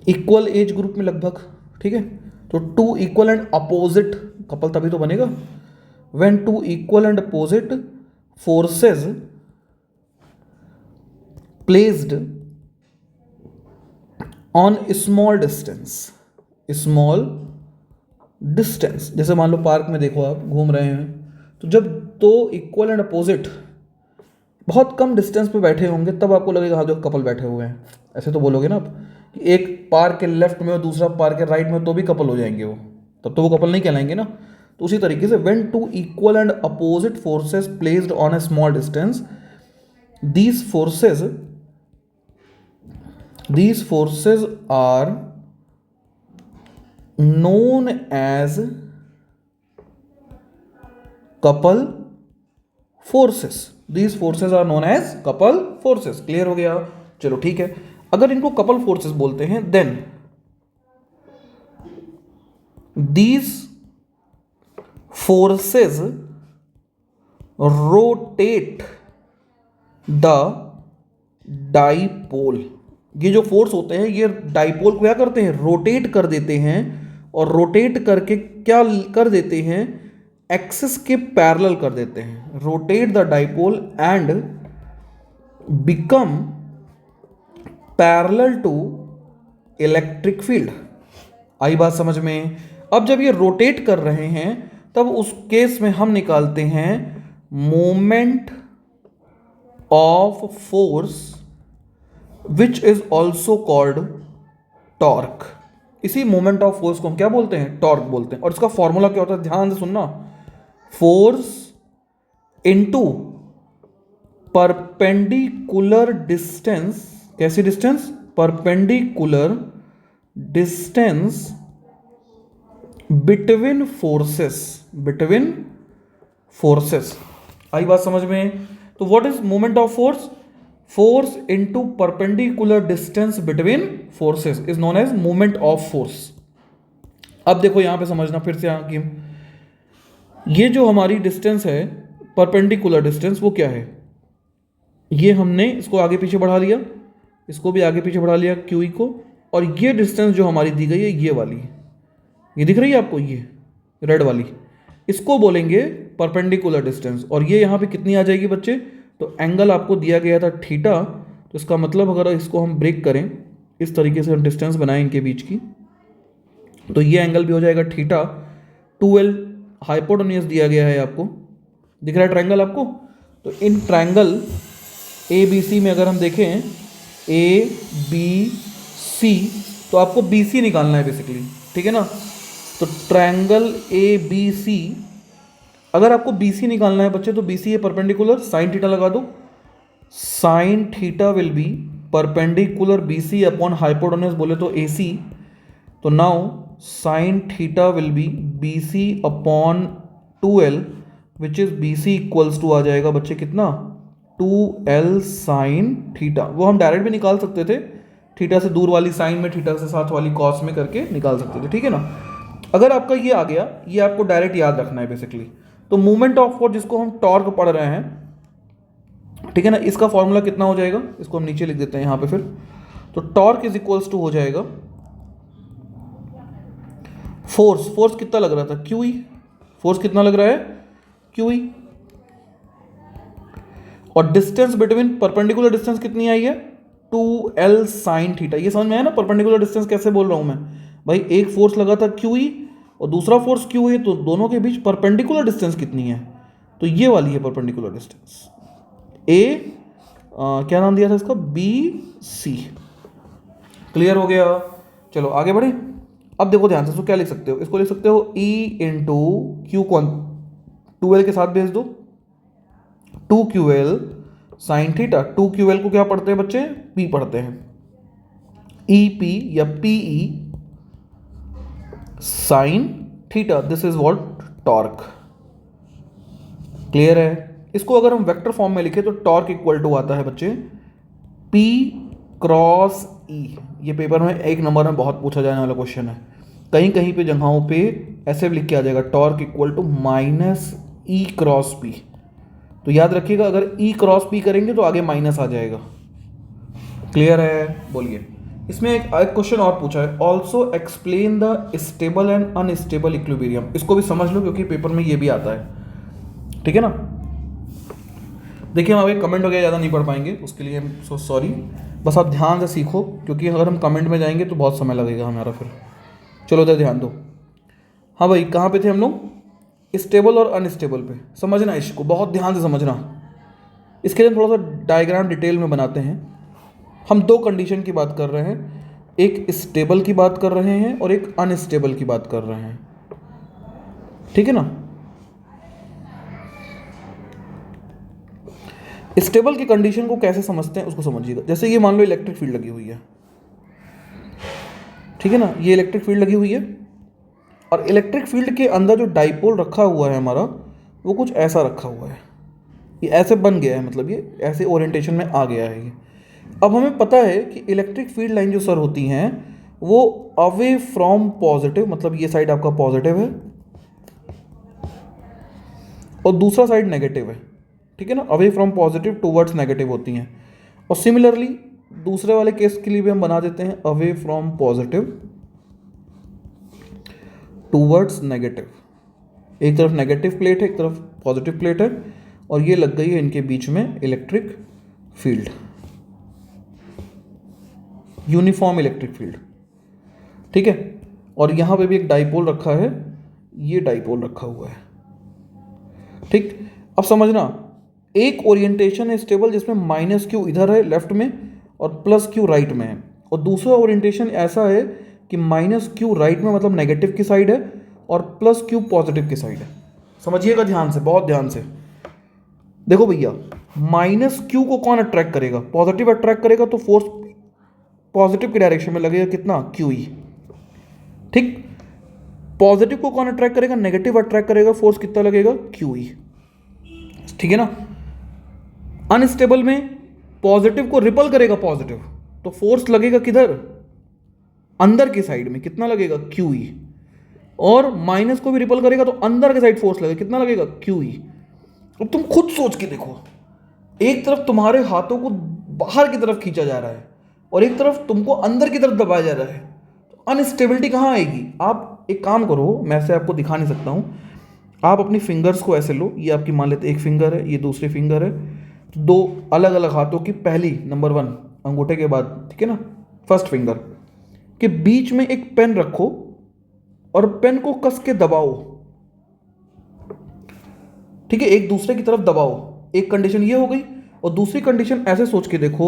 इक्वल एज ग्रुप में लगभग, ठीक है, तो two equal and opposite couple तभी तो बनेगा। When two equal and opposite forces placed on small distance, जैसे मान लो पार्क में देखो आप घूम रहे हैं, तो जब दो इक्वल एंड अपोजिट बहुत कम डिस्टेंस पे बैठे होंगे तब आपको लगेगा हाँ जो कपल बैठे हुए हैं, ऐसे तो बोलोगे ना आप कि एक पार्क के लेफ्ट में और दूसरा पार्क के राइट में, तो भी कपल हो जाएंगे वो, तब तो वो कपल नहीं कहलाएंगे ना। तो उसी तरीके से when two equal and opposite forces placed on a small distance, these forces are known as couple forces. These forces are known as couple forces. Clear हो गया? चलो ठीक है, अगर इनको कपल फोर्सेस बोलते हैं then these forces rotate the dipole. ये जो फोर्स होते हैं ये डाइपोल को क्या करते हैं? रोटेट कर देते हैं, और रोटेट करके क्या कर देते हैं? एक्सिस के पैरेलल कर देते हैं। Rotate the dipole and become parallel to electric field. आई बात समझ में? अब जब ये रोटेट कर रहे हैं तब उस केस में हम निकालते हैं moment of force which is also called torque. इसी मोमेंट ऑफ फोर्स को हम क्या बोलते हैं? टॉर्क बोलते हैं। और इसका फॉर्मूला क्या होता है? ध्यान से सुनना, फोर्स इनटू परपेंडिकुलर डिस्टेंस। कैसी distance? Perpendicular distance between forces. आई बात समझ में? तो what is moment of force? Force into perpendicular distance between forces is known as moment of force. अब देखो यहां पे समझना फिर से, यहां की ये जो हमारी डिस्टेंस है परपेंडिकुलर डिस्टेंस, वो क्या है? ये हमने इसको आगे पीछे बढ़ा लिया, इसको भी आगे पीछे बढ़ा लिया क्यू को, और ये डिस्टेंस जो हमारी दी गई है ये वाली, ये दिख रही है आपको, ये रेड वाली, इसको बोलेंगे परपेंडिकुलर डिस्टेंस। और ये यहाँ पे कितनी आ जाएगी बच्चे? तो एंगल आपको दिया गया था थीटा, तो इसका मतलब अगर इसको हम ब्रेक करें, इस तरीके से हम डिस्टेंस बनाएं इनके बीच की, तो ये एंगल भी हो जाएगा थीटा। 2L हाइपोटेन्यूज दिया गया है आपको, दिख रहा है ट्रायंगल आपको? तो इन ट्रायंगल ABC में अगर हम देखें ABC, तो आपको BC निकालना है बेसिकली, ठीक है ना? तो ट्रायंगल ABC, अगर आपको BC निकालना है बच्चे, तो BC है परपेंडिकुलर, साइन थीटा लगा दो, sine theta will be perpendicular BC upon hypotenuse बोले तो AC। तो now sine theta will be BC upon 2L which is BC equals to आ जाएगा बच्चे कितना? 2L sine theta. वो हम डायरेक्ट भी निकाल सकते थे, थीटा से दूर वाली साइन में, थीटा से साथ वाली कॉस में करके निकाल सकते थे, ठीक है ना? अगर आपका ये आ गया, ये आपको डायरेक्ट याद रखना है बेसिकली। तो मूवमेंट ऑफ फोर्स जिसको हम टॉर्क पढ़ रहे हैं, ठीक है ना, इसका फॉर्मूला कितना हो जाएगा? इसको हम नीचे लिख देते हैं यहाँ पे फिर। तो टॉर्क इज इक्वल्स टू हो जाएगा फोर्स कितना लग रहा था? QE। फोर्स कितना लग रहा है? QE। और डिस्टेंस बिटवीन परपेंडिकुलर डिस्टेंस कितनी आई है? 2L sine theta. ये समझ में आया ना परपेंडिकुलर डिस्टेंस कैसे बोल रहा हूं मैं? भाई एक फोर्स लगा था QE और दूसरा फोर्स Q है, तो दोनों के बीच परपेंडिकुलर डिस्टेंस कितनी है? तो ये वाली है परपेंडिकुलर डिस्टेंस। क्या नाम दिया था इसका? BC। क्लियर हो गया? चलो आगे बढ़े। अब देखो ध्यान से, तो क्या लिख सकते हो? इसको लिख सकते हो E इंटू क्यू, कौन 2L के साथ भेज दो, 2QL साइन थीटा। 2QL को क्या पढ़ते हैं बच्चे? P पढ़ते हैं। EP या PE sine theta, this is what? Torque. Clear है? इसको अगर हम वेक्टर फॉर्म में लिखे तो टॉर्क इक्वल टू आता है बच्चे P क्रॉस E। ये पेपर में 1 नंबर में बहुत पूछा जाने वाला क्वेश्चन है। कहीं कहीं पे जगहों पे ऐसे भी लिख के आ जाएगा torque equal to minus E cross P. तो याद रखिएगा अगर ई क्रॉस पी करेंगे तो आगे माइनस आ जाएगा। क्लियर है? बोलिए। इसमें एक क्वेश्चन और पूछा है, also explain the stable and unstable equilibrium. इसको भी समझ लो क्योंकि पेपर में ये भी आता है, ठीक है ना। देखिए हम अभी कमेंट वगैरह ज़्यादा नहीं पढ़ पाएंगे, उसके लिए सो सॉरी, बस आप ध्यान से सीखो क्योंकि अगर हम कमेंट में जाएंगे तो बहुत समय लगेगा हमारा फिर। चलो उधर ध्यान दो। हाँ भाई, कहाँ पे थे हम लोग? स्टेबल और अनस्टेबल पे। समझना इसको, बहुत ध्यान से समझना। इसके लिए थोड़ा सा डायग्राम डिटेल में बनाते हैं। हम दो कंडीशन की बात कर रहे हैं, एक स्टेबल की बात कर रहे हैं और एक अनस्टेबल की बात कर रहे हैं, ठीक है ना। स्टेबल की कंडीशन को कैसे समझते हैं उसको समझिएगा। जैसे ये मान लो इलेक्ट्रिक फील्ड लगी हुई है, ठीक है ना, ये इलेक्ट्रिक फील्ड लगी हुई है और इलेक्ट्रिक फील्ड के अंदर जो डाइपोल रखा हुआ है हमारा, वो कुछ ऐसा रखा हुआ है, ये ऐसे बन गया है, मतलब ये ऐसे ओरिएंटेशन में आ गया है ये। अब हमें पता है कि इलेक्ट्रिक फील्ड लाइन जो सर होती हैं वो अवे फ्रॉम पॉजिटिव, मतलब ये साइड आपका पॉजिटिव है और दूसरा साइड नेगेटिव है, ठीक है ना। Away from positive towards negative होती हैं। और सिमिलरली दूसरे वाले केस के लिए भी हम बना देते हैं away from positive towards negative. एक तरफ नेगेटिव प्लेट है, एक तरफ पॉजिटिव प्लेट है और ये लग गई है इनके बीच में electric field, uniform electric field, ठीक है। और यहाँ पे भी एक डाइपोल रखा है, ये डाइपोल रखा हुआ है, ठीक। अब समझना, एक ओरिएंटेशन है स्टेबल जिसमें माइनस क्यू इधर है लेफ्ट में और प्लस क्यू राइट में है, और दूसरा ओरिएंटेशन ऐसा है कि माइनस क्यू राइट में मतलब नेगेटिव की साइड है और प्लस क्यू पॉजिटिव की साइड है। समझिएगा ध्यान से, बहुत ध्यान से। देखो भैया, माइनस क्यू को कौन अट्रैक्ट करेगा? पॉजिटिव अट्रैक्ट करेगा तो फोर्स पॉजिटिव की डायरेक्शन में लगेगा, कितना? क्यू ई, ठीक। पॉजिटिव को कौन अट्रैक्ट करेगा? नेगेटिव अट्रैक्ट करेगा, फोर्स कितना लगेगा? क्यू ई, ठीक है ना। अनस्टेबल में पॉजिटिव को रिपल करेगा पॉजिटिव, तो फोर्स लगेगा किधर? अंदर की साइड में, कितना लगेगा? Q E. और माइनस को भी रिपल करेगा तो अंदर के साइड फोर्स लगेगा, कितना लगेगा? Q E. अब तुम खुद सोच के देखो, एक तरफ तुम्हारे हाथों को बाहर की तरफ खींचा जा रहा है और एक तरफ तुमको अंदर की तरफ दबाया जा रहा है, तो अनस्टेबिलिटी कहाँ आएगी? आप एक काम करो, मैं ऐसे आपको दिखा नहीं सकता हूँ, आप अपनी फिंगर्स को ऐसे लो, ये आपकी मान लेते एक फिंगर है, ये दूसरी फिंगर है, तो दो अलग अलग हाथों की पहली नंबर 1 अंगूठे के बाद, ठीक है ना, फर्स्ट फिंगर के बीच में एक पेन रखो और पेन को कस के दबाओ, ठीक है, एक दूसरे की तरफ दबाओ। एक कंडीशन ये हो गई। और दूसरी कंडीशन ऐसे सोच के देखो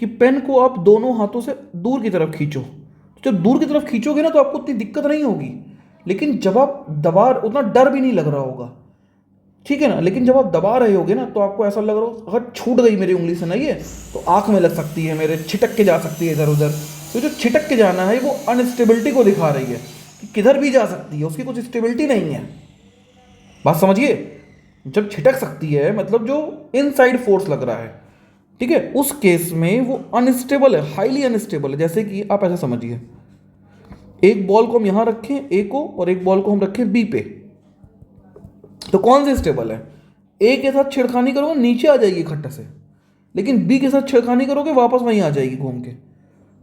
कि पेन को आप दोनों हाथों से दूर की तरफ खींचो। तो जब दूर की तरफ खींचोगे ना तो आपको उतनी दिक्कत नहीं होगी, लेकिन जब आप दबा, उतना डर भी नहीं लग रहा होगा, ठीक है ना। लेकिन जब आप दबा रहे होगे ना तो आपको ऐसा लग रहा हो अगर छूट गई मेरी उंगली से ना ये, तो आंख में लग सकती है मेरे, छिटक के जा सकती है इधर उधर। तो जो छिटक के जाना है वो अनस्टेबिलिटी को दिखा रही है कि किधर भी जा सकती है, उसकी कुछ स्टेबिलिटी नहीं है। बात समझिए, जब छिटक सकती है मतलब जो इनसाइड फोर्स लग रहा है, ठीक है, उस केस में वो अनस्टेबल है, हाईली अनस्टेबल है। जैसे कि आप ऐसा समझिए, एक बॉल को हम यहां रखें ए को और एक बॉल को हम रखें बी पे, तो कौन से स्टेबल है? ए के साथ छेड़खानी करोगे नीचे आ जाएगी खट्टा से, लेकिन बी के साथ छेड़खानी करोगे वापस वहीं आ जाएगी घूम के।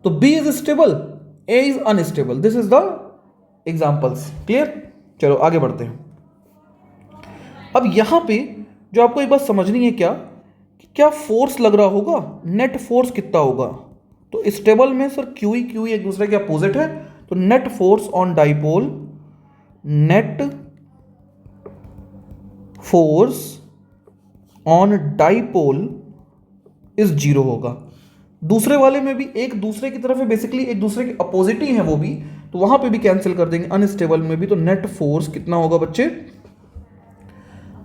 तो B is stable, A is unstable. This is the examples. Clear? चलो आगे बढ़ते हैं। अब यहां पे जो आपको एक बात समझनी है, क्या फोर्स लग रहा होगा, नेट फोर्स कितना होगा? तो स्टेबल में सर क्यू ई एक दूसरे के अपोजिट है, तो net force on dipole, net force on dipole is 0 होगा। दूसरे वाले में भी एक दूसरे की तरफ है, बेसिकली एक दूसरे के अपोजिट ही है वो भी, तो वहां पे भी कैंसिल कर देंगे। अनस्टेबल में भी तो नेट फोर्स कितना होगा बच्चे?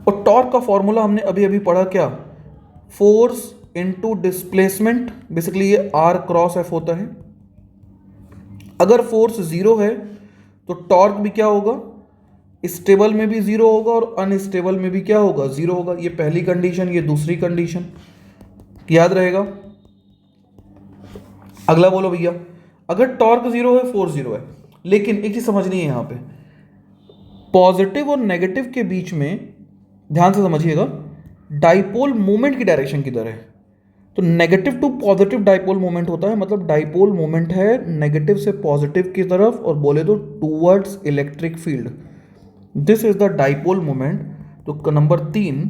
और टॉर्क का फॉर्मूला हमने अभी अभी पढ़ा, क्या? फोर्स इनटू डिस्प्लेसमेंट, बेसिकली ये आर क्रॉस एफ होता है। अगर फोर्स 0 है तो टॉर्क भी क्या होगा? स्टेबल में भी 0 होगा और अनस्टेबल में भी क्या होगा? 0 होगा। ये पहली कंडीशन, ये दूसरी कंडीशन, याद रहेगा। अगला बोलो भैया, अगर टॉर्क 0 है, फोर्स 0 है, लेकिन एक चीज समझनी है यहाँ पे, पॉजिटिव और नेगेटिव के बीच में ध्यान से समझिएगा, डाइपोल मोमेंट की डायरेक्शन किधर है। तो negative to positive dipole moment होता है, मतलब डाइपोल मोमेंट है नेगेटिव से पॉजिटिव की तरफ, और बोले तो towards electric field, this is the dipole moment. तो number 3,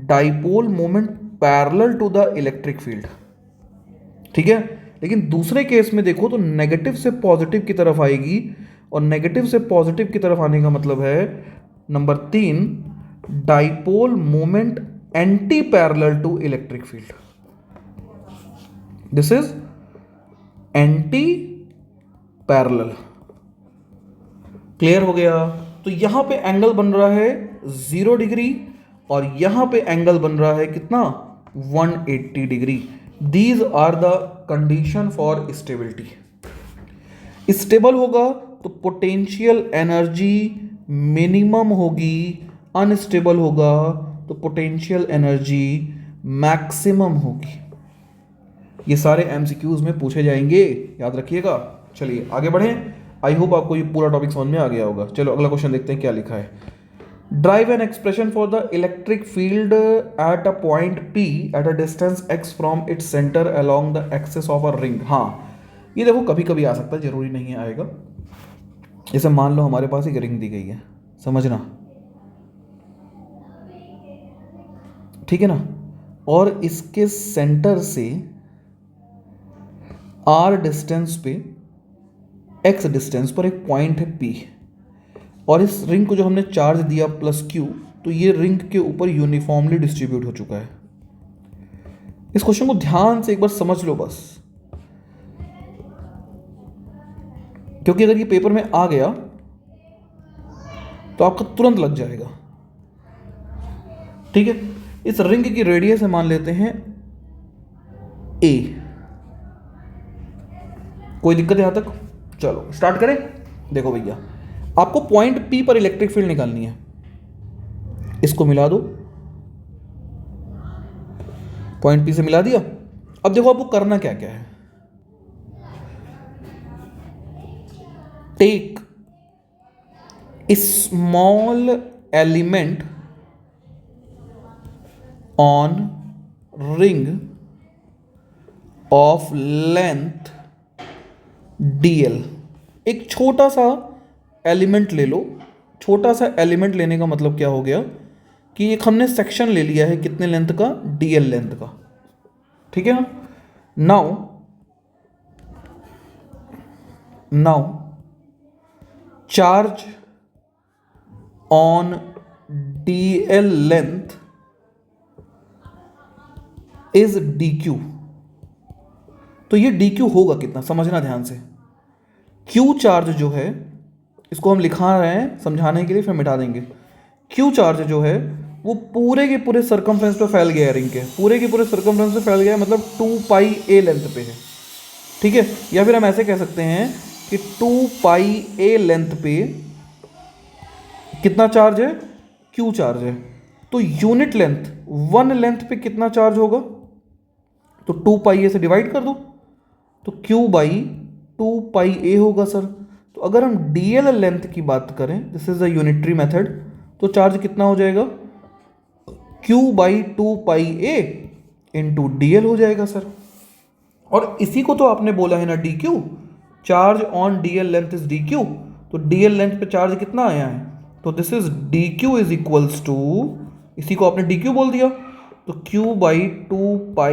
dipole moment parallel to the electric field, ठीक है। लेकिन दूसरे केस में देखो तो नेगेटिव से पॉजिटिव की तरफ आएगी, और नेगेटिव से पॉजिटिव की तरफ आने का मतलब है number 3, dipole moment anti parallel to electric field, this is anti parallel. Clear हो गया। तो यहां पे एंगल बन रहा है 0 डिग्री, और यहां पे एंगल बन रहा है कितना, 180 degree. These are the condition for stability. Stable होगा तो पोटेंशियल एनर्जी मिनिमम होगी, अनस्टेबल होगा तो पोटेंशियल एनर्जी मैक्सिमम होगी। ये सारे एमसीक्यूज में पूछे जाएंगे, याद रखिएगा। चलिए आगे बढ़ें। आई होप आपको ये पूरा टॉपिक समझ में आ गया होगा। चलो अगला क्वेश्चन देखते हैं क्या लिखा है। Drive an expression for the electric field at a point P at a distance x from its centre along the axis of a ring. हाँ, ये देखो कभी कभी आ सकता है, जरूरी नहीं है आएगा। जैसे मान लो हमारे पास एक रिंग दी गई है, समझना, ठीक है ना, और इसके सेंटर से r डिस्टेंस पे, x डिस्टेंस पर एक पॉइंट है P, और इस रिंग को जो हमने चार्ज दिया +Q, तो ये रिंग के ऊपर यूनिफॉर्मली डिस्ट्रीब्यूट हो चुका है। इस क्वेश्चन को ध्यान से एक बार समझ लो बस, क्योंकि अगर ये पेपर में आ गया तो आपका तुरंत लग जाएगा, ठीक है। इस रिंग की रेडियस है, मान लेते हैं A। कोई दिक्कत यहां तक? चलो स्टार्ट करें। देखो भैया, आपको पॉइंट P पर इलेक्ट्रिक फील्ड निकालनी है। इसको मिला दो, पॉइंट P से मिला दिया। अब देखो आपको करना क्या क्या है। Take small element on ring of length dl। एक छोटा सा एलिमेंट ले लो। छोटा सा एलिमेंट लेने का मतलब क्या हो गया कि एक हमने सेक्शन ले लिया है, कितने लेंथ का, dl लेंथ का, ठीक है ना। Now charge on dl length is dq। तो ये dq होगा कितना, समझना ध्यान से। q चार्ज जो है, इसको हम लिखा रहे हैं समझाने के लिए, फिर मिटा देंगे। q चार्ज जो है वो पूरे के पूरे सर्कमफ्रेंस पे फैल गया है, रिंग के पूरे के पूरे सर्कमफ्रेंस पे फैल गया है, मतलब 2πa लेंथ पे है, ठीक है। या फिर हम ऐसे कह सकते हैं कि 2πa लेंथ पे कितना चार्ज है, q चार्ज है। तो यूनिट लेंथ, 1 लेंथ पे कितना चार्ज होगा, तो 2πa से डिवाइड कर दो, तो q/2πa होगा सर। तो अगर हम dl लेंथ की बात करें, this is the unitary method, तो चार्ज कितना हो जाएगा, q/2πa इंटू dl हो जाएगा सर। और इसी को तो आपने बोला है ना dq, charge on dl length is dq। तो dl लेंथ पे चार्ज कितना आया है, तो this is dq is equals to, इसी को आपने dq बोल दिया, तो q/2πa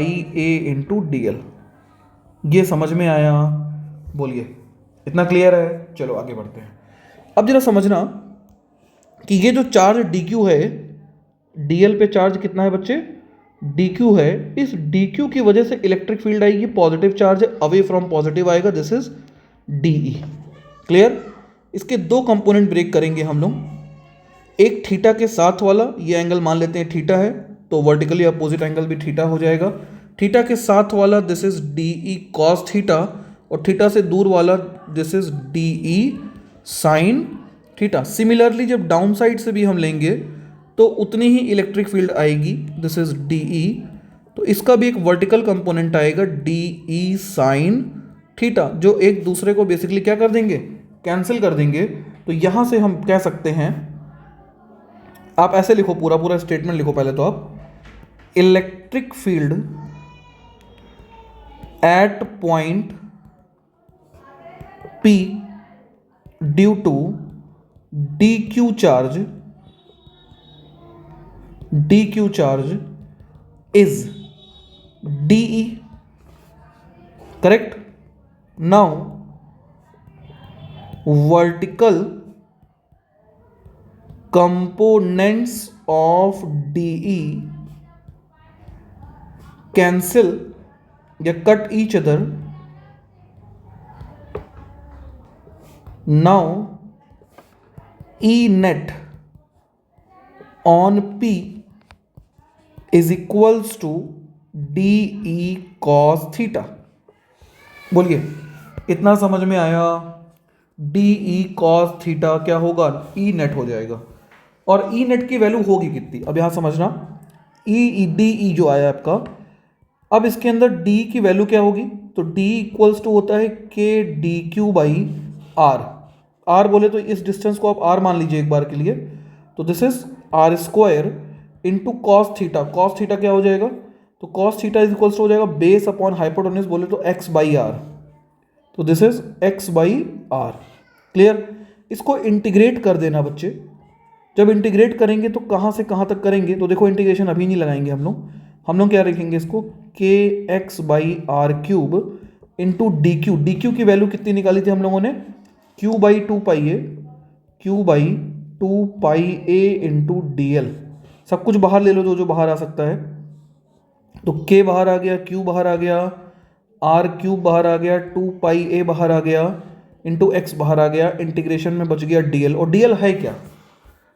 इंटू dl। ये समझ में आया? बोलिए, इतना क्लियर है? चलो आगे बढ़ते हैं। अब जरा समझना कि ये जो चार्ज dq है, dl पे चार्ज कितना है बच्चे, dq है। इस dq की वजह से इलेक्ट्रिक फील्ड आएगी, positive charge away from positive आएगा, दिस इज de। क्लियर? इसके दो कंपोनेंट ब्रेक करेंगे हम लोग। एक थीटा के साथ वाला, ये एंगल मान लेते हैं थीटा है, तो वर्टिकली अपोजिट एंगल भी थीटा हो जाएगा। थीटा के साथ वाला this is de cos theta, और थीटा से दूर वाला this is de sin theta. Similarly जब डाउन साइड से भी हम लेंगे तो उतनी ही इलेक्ट्रिक फील्ड आएगी, दिस इज de। तो इसका भी एक वर्टिकल कंपोनेंट आएगा de sin थीटा, जो एक दूसरे को बेसिकली क्या कर देंगे, कैंसिल कर देंगे तो यहां से हम कह सकते हैं, आप ऐसे लिखो, पूरा पूरा स्टेटमेंट लिखो पहले तो आप, electric field at point P due to D Q charge is DE, correct. Now vertical components of DE cancel या cut each other. Now E net on P is equals to DE cos theta. बोलिए, इतना समझ में आया? DE cos theta क्या होगा? E net हो जाएगा। और E नेट की वैल्यू होगी कितनी? अब यहां समझना, DE जो आया आपका, अब इसके अंदर D की वैल्यू क्या होगी? तो D इक्वल्स टू होता है K DQ बाई R बोले तो इस डिस्टेंस को आप R मान लीजिए एक बार के लिए, तो this is R square into cos theta. Cos theta क्या हो जाएगा? तो cos theta is equals to हो जाएगा बेस अपॉन हाइपोटेन्यूज बोले तो x बाई R, तो this is x by R। Clear? इसको इंटीग्रेट कर देना बच्चे। जब इंटीग्रेट करेंगे तो कहाँ से कहाँ तक करेंगे? तो देखो इंटीग्रेशन अभी नहीं लगाएंगे हम लोग क्या लिखेंगे इसको, K X by R cube into D Q. D Q की वैल्यू कितनी निकाली थी हम लोगों ने? Q by two pi A into D L. सब कुछ बाहर ले लो जो जो बाहर आ सकता है, तो के बाहर आ गया, क्यू बाहर आ गया, आर क्यूब बाहर आ गया, 2 पाई ए बाहर आ गया, इंटू एक्स बाहर आ गया, इंटीग्रेशन में बच गया डीएल। और डीएल है क्या?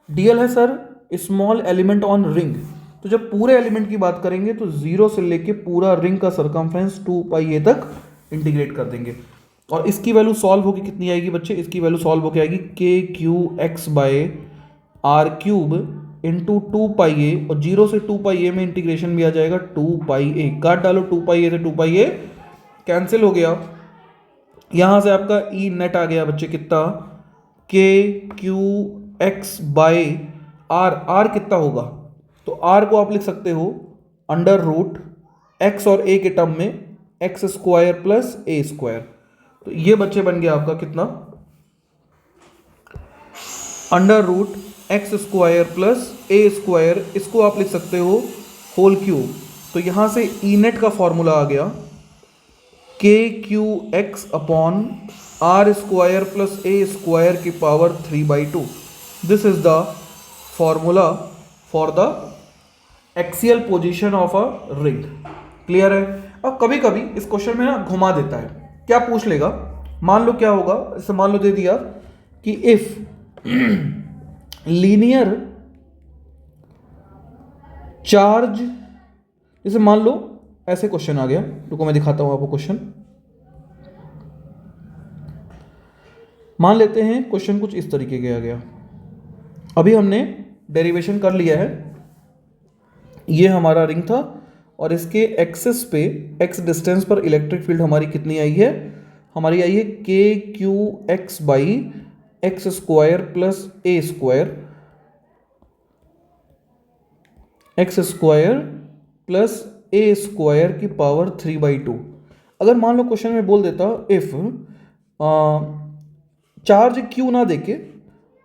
डीएल है sir small element on ring. तो जब पूरे एलिमेंट की बात करेंगे तो जीरो से लेके पूरा रिंग का सरकमफ्रेंस 2 पाई ए तक इंटीग्रेट कर देंगे। और इसकी वैल्यू सॉल्व होगी, कितनी आएगी बच्चे? इसकी वैल्यू सॉल्व होकर आएगी K Q X by R cube into 2 pi A, और जीरो से 2 पाई ए में इंटीग्रेशन भी आ जाएगा 2 पाई ए। काट डालो, 2 पाई ए से 2 पाई ए कैंसिल हो गया। यहां से आपका ई नेट आ गया बच्चे कितना? के क्यू एक्स बाय आर कितना होगा? तो आर को आप लिख सकते हो अंडर रूट एक्स और ए के टर्म में X square plus A square. तो ये बच्चे बन गया आपका कितना? Under root X square plus A square. इसको आप लिख सकते हो होल क्यूब। तो यहां से ई नेट का फॉर्मूला आ गया K Q X upon R square plus A square की power 3/2। This is the formula for the axial position of a ring. Clear है? अब कभी कभी इस क्वेश्चन में ना घुमा देता है, क्या पूछ लेगा? मान लो क्या होगा, इसे मान लो दे दिया कि इफ लीनियर चार्ज, इसे मान लो ऐसे क्वेश्चन आ गया, रुको मैं दिखाता हूं आपको क्वेश्चन। मान लेते हैं क्वेश्चन कुछ इस तरीके का आ गया। अभी हमने डेरिवेशन कर लिया है, ये हमारा रिंग था और इसके एक्सिस पे एक्स डिस्टेंस पर इलेक्ट्रिक फील्ड हमारी कितनी आई है? हमारी आई है के Q x by x square plus A square, x square plus A square की पावर 3/2। अगर मान लो क्वेश्चन में बोल देता इफ चार्ज क्यू ना देके,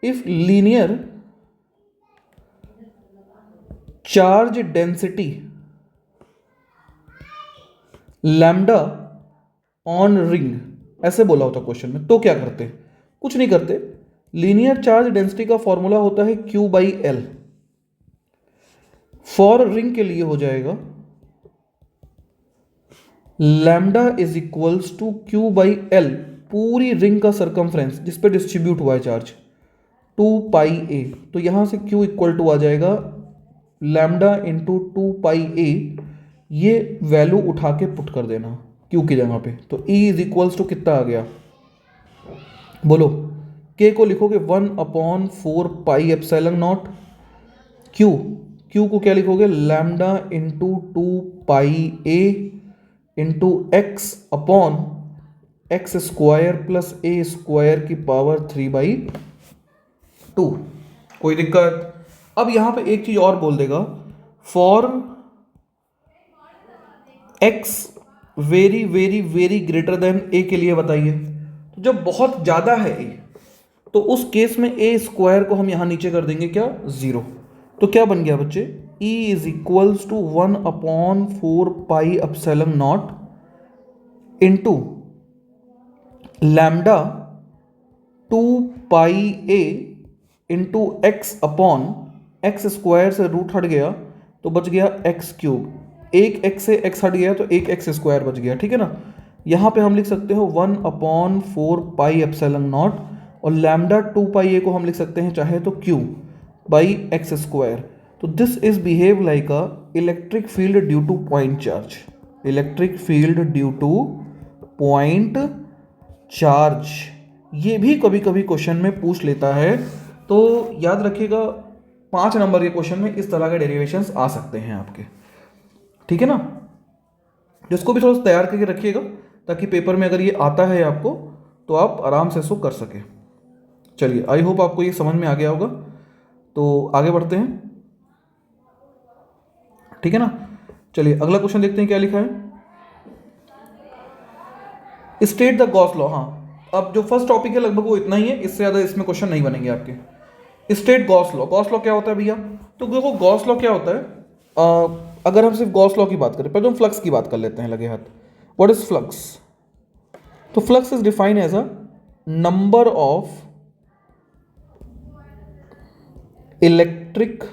if linear charge density lambda on ring, ऐसे बोला होता क्वेश्चन में, तो क्या करते? कुछ नहीं करते। लीनियर चार्ज डेंसिटी का फॉर्मूला होता है Q by L. For ring के लिए हो जाएगा lambda is equals to Q by L, पूरी रिंग का सरकमफ्रेंस जिस पे डिस्ट्रीब्यूट हुआ है चार्ज, 2 पाई ए। तो यहां से Q इक्वल टू आ जाएगा लैम्डा इंटू 2 पाई ए। ये वैल्यू उठा के पुट कर देना Q की जगह पे, तो E इज इक्वल्स टू कितना आ गया? बोलो, K को लिखोगे 1/4 पाई एप्सिलॉन नॉट। Q को क्या लिखोगे? Lambda into 2 pi A into X upon X square plus A square की पावर 3/2। कोई दिक्कत? अब यहां पे एक चीज और बोल देगा, for X very very very greater than A के लिए बताइए। तो जब बहुत ज्यादा है ए, तो उस केस में ए स्क्वायर को हम यहां नीचे कर देंगे क्या, 0। तो क्या बन गया बच्चे, E is equals to 1/4 pi epsilon naught into lambda 2 pi A into X upon X square से रूट हट गया तो बच गया एक्स क्यूब। एक एक्स से एक्स हट गया तो एक एक्स स्क्वायर बच गया, ठीक है ना। यहाँ पे हम लिख सकते हो 1/4 पाई एप्सिलॉन नॉट और लैम्डा 2 पाई ए को हम लिख सकते हैं चाहे तो क्यू बाई एक्स स्क्वायर। तो this is behave like a electric field due to point charge. Electric field due to point charge, ये भी कभी कभी क्वेश्चन में पूछ लेता है। तो याद रखिएगा 5 नंबर के क्वेश्चन में इस तरह के डेरिवेशंस आ सकते हैं आपके, ठीक है ना। जिसको भी थोड़ा सा तैयार करके रखिएगा ताकि पेपर में अगर ये आता है आपको तो आप आराम से इसको कर सके। चलिए, आई होप आपको ये समझ में आ गया होगा। तो आगे बढ़ते हैं, ठीक है ना। चलिए अगला क्वेश्चन देखते हैं क्या लिखा है। State the Gauss law. हाँ, अब जो फर्स्ट टॉपिक है लगभग वो इतना ही है, इससे ज़्यादा इसमें क्वेश्चन नहीं बनेंगे आपके। State Gauss law. Gauss law क्या होता है भैया? तो देखो गॉस लॉ क्या होता है, अगर हम सिर्फ गॉस लॉ की बात करें, पहले हम फ्लक्स की बात कर लेते हैं लगे हाथ। What is flux? तो flux is defined as a number of electric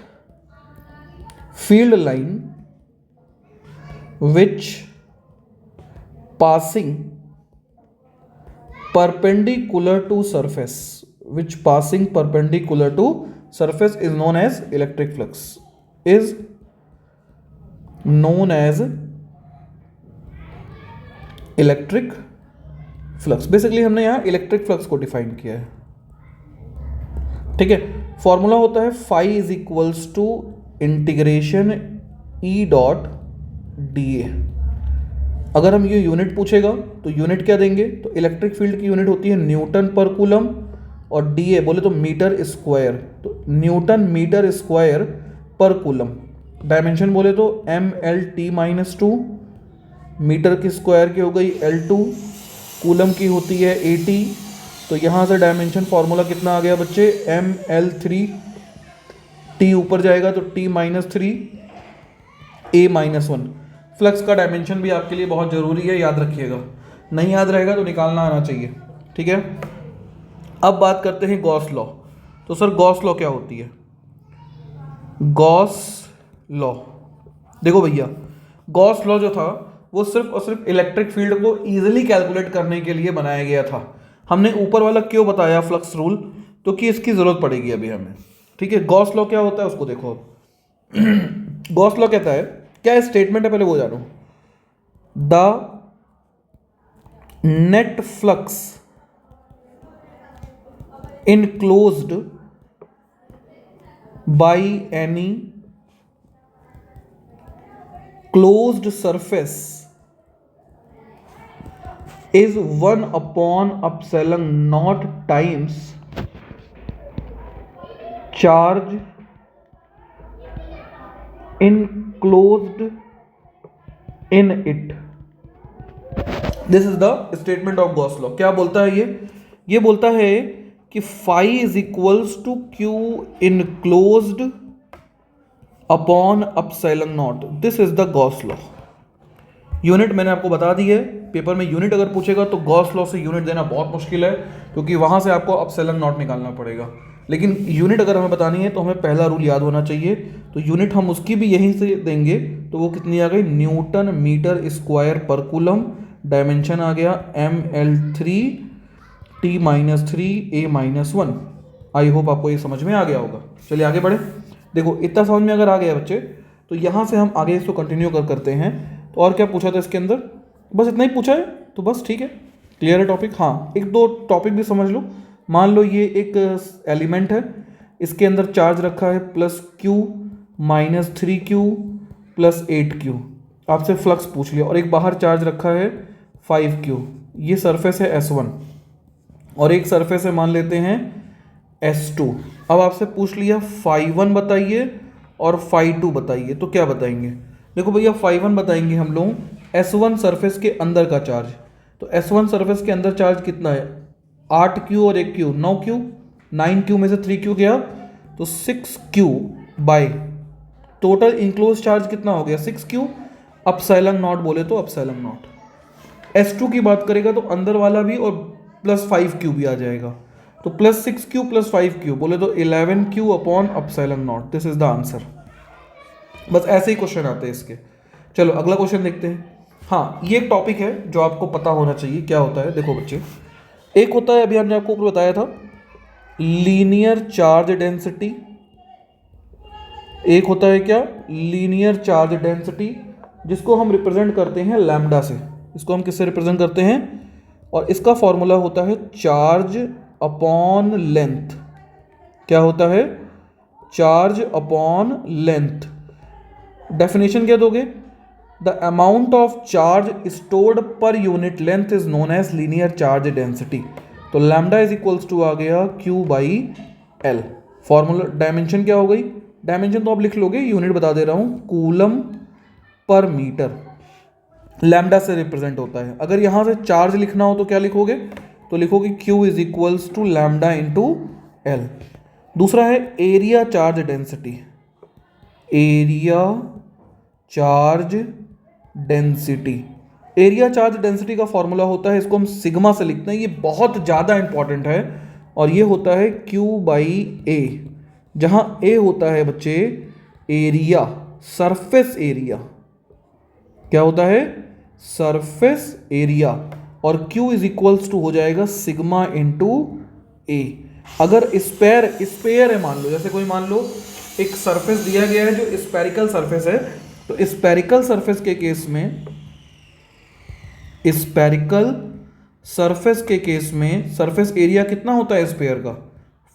field line which passing perpendicular to surface, which passing perpendicular to surface is known as electric flux, is known as electric flux। Basically हमने यहां electric flux को define किया है, ठीक है। Formula होता है phi is equals to integration E dot D A. अगर हम ये यूनिट पूछेगा तो यूनिट क्या देंगे, तो इलेक्ट्रिक फील्ड की यूनिट होती है न्यूटन पर कूलम और डी ए बोले तो मीटर स्क्वायर, तो न्यूटन मीटर स्क्वायर पर कूलम। डायमेंशन बोले तो ML/T-2, मीटर की स्क्वायर की हो गई L2, कूलम की होती है 80। तो यहाँ से डायमेंशन फॉर्मूला कितना आ गया बच्चे, ML3, T ऊपर जाएगा तो T-3 A-1। फ्लक्स का डायमेंशन भी आपके लिए बहुत ज़रूरी है, याद रखिएगा। नहीं याद रहेगा तो निकालना आना चाहिए, ठीक है। अब बात करते हैं गॉस लॉ। तो सर गॉस लॉ क्या होती है? गॉस लॉ, देखो भैया, गॉस लॉ जो था वो सिर्फ और सिर्फ इलेक्ट्रिक फील्ड को ईजिली कैलकुलेट करने के लिए बनाया गया था। हमने ऊपर वाला क्यों बताया फ्लक्स रूल, तो कि इसकी ज़रूरत पड़ेगी अभी हमें, ठीक है। गॉस लॉ क्या होता है उसको देखो। गॉस लॉ कहता है, क्या स्टेटमेंट है पहले वो जानो। The net flux enclosed by any closed surface is 1/ε0 times charge enclosed in it। This is the statement of Gauss law. क्या बोलता है ये बोलता है कि phi is equals to Q enclosed upon epsilon naught. This is the Gauss law. Unit मैंने आपको बता दी है, पेपर में यूनिट अगर पूछेगा तो गॉस लॉ से यूनिट देना बहुत मुश्किल है, क्योंकि वहां से आपको एप्सिलॉन नॉट निकालना पड़ेगा। लेकिन यूनिट अगर हमें बतानी है तो हमें पहला रूल याद होना चाहिए। तो यूनिट हम उसकी भी यहीं से देंगे, तो वो कितनी आ गई, न्यूटन मीटर स्क्वायर पर कूलम। डायमेंशन आ गया ML3T-3 A-1। आई होप आपको ये समझ में आ गया होगा। चलिए आगे बढ़े। देखो इतना समझ में अगर आ गया बच्चे, तो यहाँ से हम आगे इसको कंटिन्यू करते हैं। तो और क्या पूछा था इसके अंदर, बस इतना ही पूछा है, तो बस ठीक है, क्लियर है टॉपिक। हाँ, एक दो टॉपिक भी समझ लो। मान लो ये एक एलिमेंट है, इसके अंदर चार्ज रखा है +Q -3Q +8Q। आपसे फ्लक्स पूछ लिया, और एक बाहर चार्ज रखा है 5Q। ये सरफेस है S1 और एक सरफेस है मान लेते हैं S2। अब आपसे पूछ लिया φ1 बताइए और φ2 बताइए, तो क्या बताएंगे? देखो भैया φ1 बताएंगे हम लोग S1 सरफेस के अंदर का चार्ज। तो S1 सरफेस के अंदर चार्ज कितना है? 8Q और 1Q, 9Q। 9Q में से 3Q गया तो 6Q by total enclose charge कितना हो गया? 6Q अपसाइलन नॉट बोले तो अपसाइलन नॉट। S2 की बात करेगा तो अंदर वाला भी और प्लस 5Q भी आ जाएगा, तो प्लस 6Q प्लस 5Q बोले तो 11Q upon epsilon not. This is the answer. बस ऐसे ही क्वेश्चन आते हैं इसके। चलो अगला क्वेश्चन देखते हैं। हाँ, ये एक टॉपिक है जो आपको पता होना चाहिए। क्या होता है देखो बच्चे, एक होता है, अभी हमने आपको बताया था, लीनियर चार्ज डेंसिटी। एक होता है क्या? लीनियर चार्ज डेंसिटी, जिसको हम रिप्रेजेंट करते हैं लैम्डा से। इसको हम किससे रिप्रेजेंट करते हैं? और इसका फॉर्मूला होता है चार्ज अपॉन लेंथ। क्या होता है? Charge upon length. डेफिनेशन क्या दोगे? The amount of charge stored per unit length is known as linear charge density. तो लैम्डा इज इक्वल्स टू आ गया Q by L. Formula dimension क्या हो गई? डायमेंशन तो आप लिख लोगे, यूनिट बता दे रहा हूं, कूलम पर मीटर। लैम्डा से रिप्रेजेंट होता है। अगर यहां से चार्ज लिखना हो तो क्या लिखोगे? तो लिखोगे Q is equals to lambda into L. दूसरा है area charge density. Area charge density, area charge density का फॉर्मूला होता है, इसको हम सिग्मा से लिखते हैं, ये बहुत ज़्यादा इंपॉर्टेंट है, और ये होता है Q बाई ए, जहां ए होता है बच्चे एरिया, सरफेस एरिया। क्या होता है? Surface area. और Q इज इक्वल्स टू हो जाएगा सिग्मा इंटू ए। अगर स्पेयर है, मान लो, जैसे कोई मान लो एक सरफेस दिया गया है जो स्पेरिकल सरफेस है, तो स्पेरिकल सरफेस के केस में, स्पेरिकल सरफेस के केस में सरफेस एरिया कितना होता है स्पेयर का?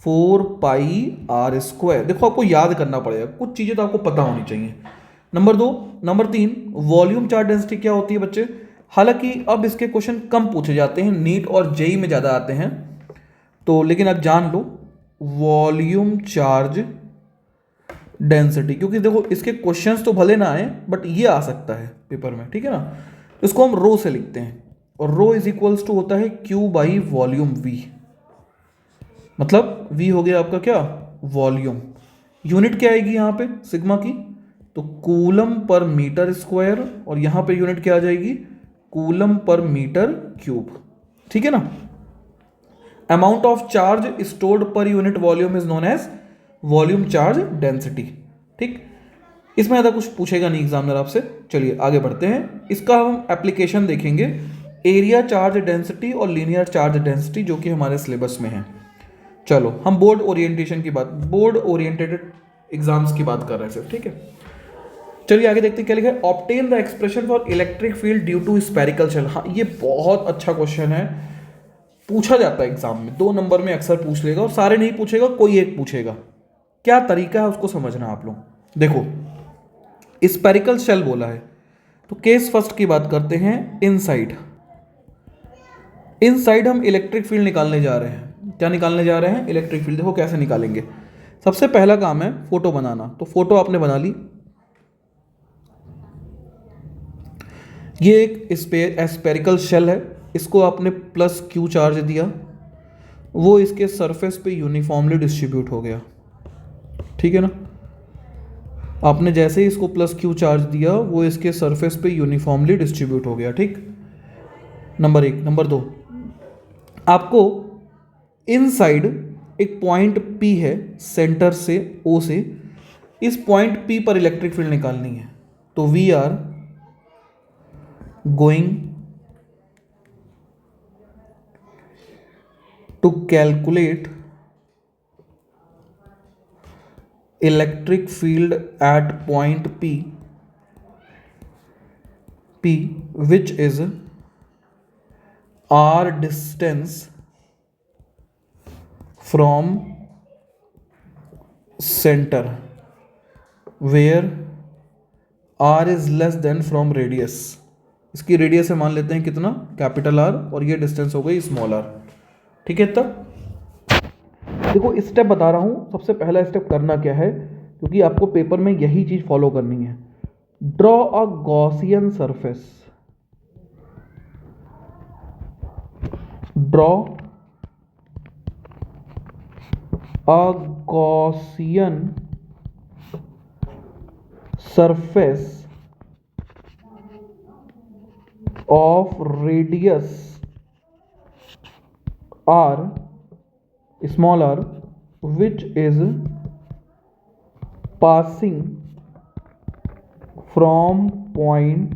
4πr²। देखो आपको याद करना पड़ेगा, कुछ चीजें तो आपको पता होनी चाहिए। Number 2, number 3, volume charge density क्या होती है बच्चे? हालांकि अब इसके क्वेश्चन कम पूछे जाते हैं, नीट और जेई में ज्यादा आते हैं, तो लेकिन अब जान लो वॉल्यूम चार्ज डेंसिटी, क्योंकि देखो इसके क्वेश्चंस तो भले ना आए बट ये आ सकता है पेपर में, ठीक है ना। तो इसको हम रो से लिखते हैं, और रो इज इक्वल्स टू होता है Q बाई वॉल्यूम V। मतलब V हो गया आपका क्या? वॉल्यूम। यूनिट क्या आएगी यहाँ पे सिग्मा की? तो कूलम पर मीटर स्क्वायर, और यहाँ पे यूनिट क्या आ जाएगी? कूलम पर मीटर क्यूब, ठीक है ना। Amount of charge stored per unit volume is known as volume charge density, ठीक। इसमें ज़्यादा कुछ पूछेगा नहीं एग्जामिनर आपसे। चलिए आगे बढ़ते हैं, इसका हम एप्लीकेशन देखेंगे, एरिया चार्ज डेंसिटी और लीनियर चार्ज डेंसिटी, जो कि हमारे सिलेबस में है। चलो हम बोर्ड ओरिएंटेशन की बात, बोर्ड ओरिएंटेड एग्जाम्स की बात कर रहे हैं सिर्फ, ठीक है। चलिए आगे देखते हैं क्या लिखा है। Obtain the expression for electric field due to spherical shell. हाँ, ये बहुत अच्छा क्वेश्चन है, पूछा जाता है एग्जाम में, 2 नंबर में अक्सर पूछ लेगा, और सारे नहीं पूछेगा, कोई एक पूछेगा। क्या तरीका है उसको समझना आप लोग। देखो स्पेरिकल शेल बोला है, तो केस फर्स्ट की बात करते हैं। इनसाइड, इनसाइड हम इलेक्ट्रिक फील्ड निकालने जा रहे हैं। क्या निकालने जा रहे हैं? Electric field. देखो कैसे निकालेंगे। सबसे पहला काम है फोटो बनाना, तो फोटो आपने बना ली। ये एक स्पेरिकल शेल है, इसको आपने प्लस Q चार्ज दिया, वो इसके सरफेस पे यूनिफॉर्मली डिस्ट्रीब्यूट हो गया, ठीक है ना। आपने जैसे ही इसको प्लस Q चार्ज दिया, वो इसके सरफेस पे यूनिफॉर्मली डिस्ट्रीब्यूट हो गया, ठीक। नंबर 1। नंबर 2, आपको इनसाइड एक पॉइंट P है, सेंटर से O से, इस पॉइंट P पर इलेक्ट्रिक फील्ड निकालनी है। तो we are going to calculate electric field at point P which is r distance from center, where r is less than from radius, इसकी radius है मान लेते हैं कितना, कैपिटल आर, और ये डिस्टेंस हो गई स्मॉल आर। ठीक है, तब देखो स्टेप बता रहा हूं, सबसे पहला स्टेप करना क्या है, क्योंकि आपको पेपर में यही चीज फॉलो करनी है। Draw a Gaussian surface, draw a Gaussian surface of radius r, small r, which is passing from point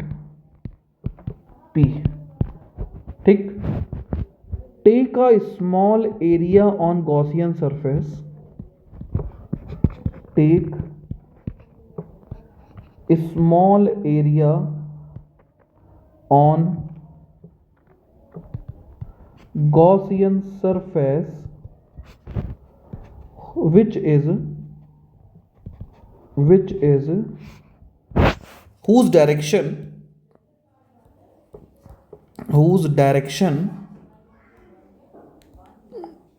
P। ठीक, take a small area on Gaussian surface, take a small area on Gaussian surface which is whose direction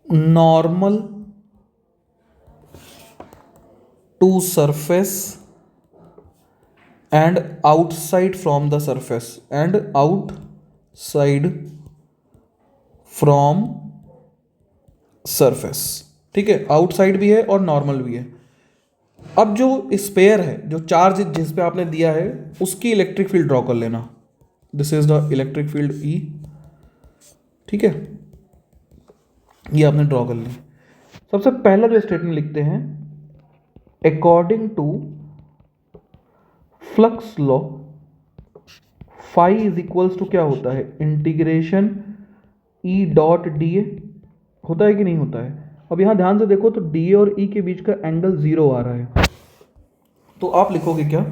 normal to surface and outside from the surface, and outside from surface। ठीक है, outside भी है और normal भी है। अब जो spare है, जो चार्ज जिस पे आपने दिया है, उसकी इलेक्ट्रिक फील्ड ड्रॉ कर लेना। This is the electric field E. ठीक है, ये आपने ड्रॉ कर ली। सबसे पहला जो स्टेटमेंट लिखते हैं, according to flux law phi is equals to क्या होता है, integration E dot D A, होता है कि नहीं होता है। अब यहां ध्यान से देखो तो डी ए और ई के बीच का एंगल 0 आ रहा है, तो आप लिखोगे क्या,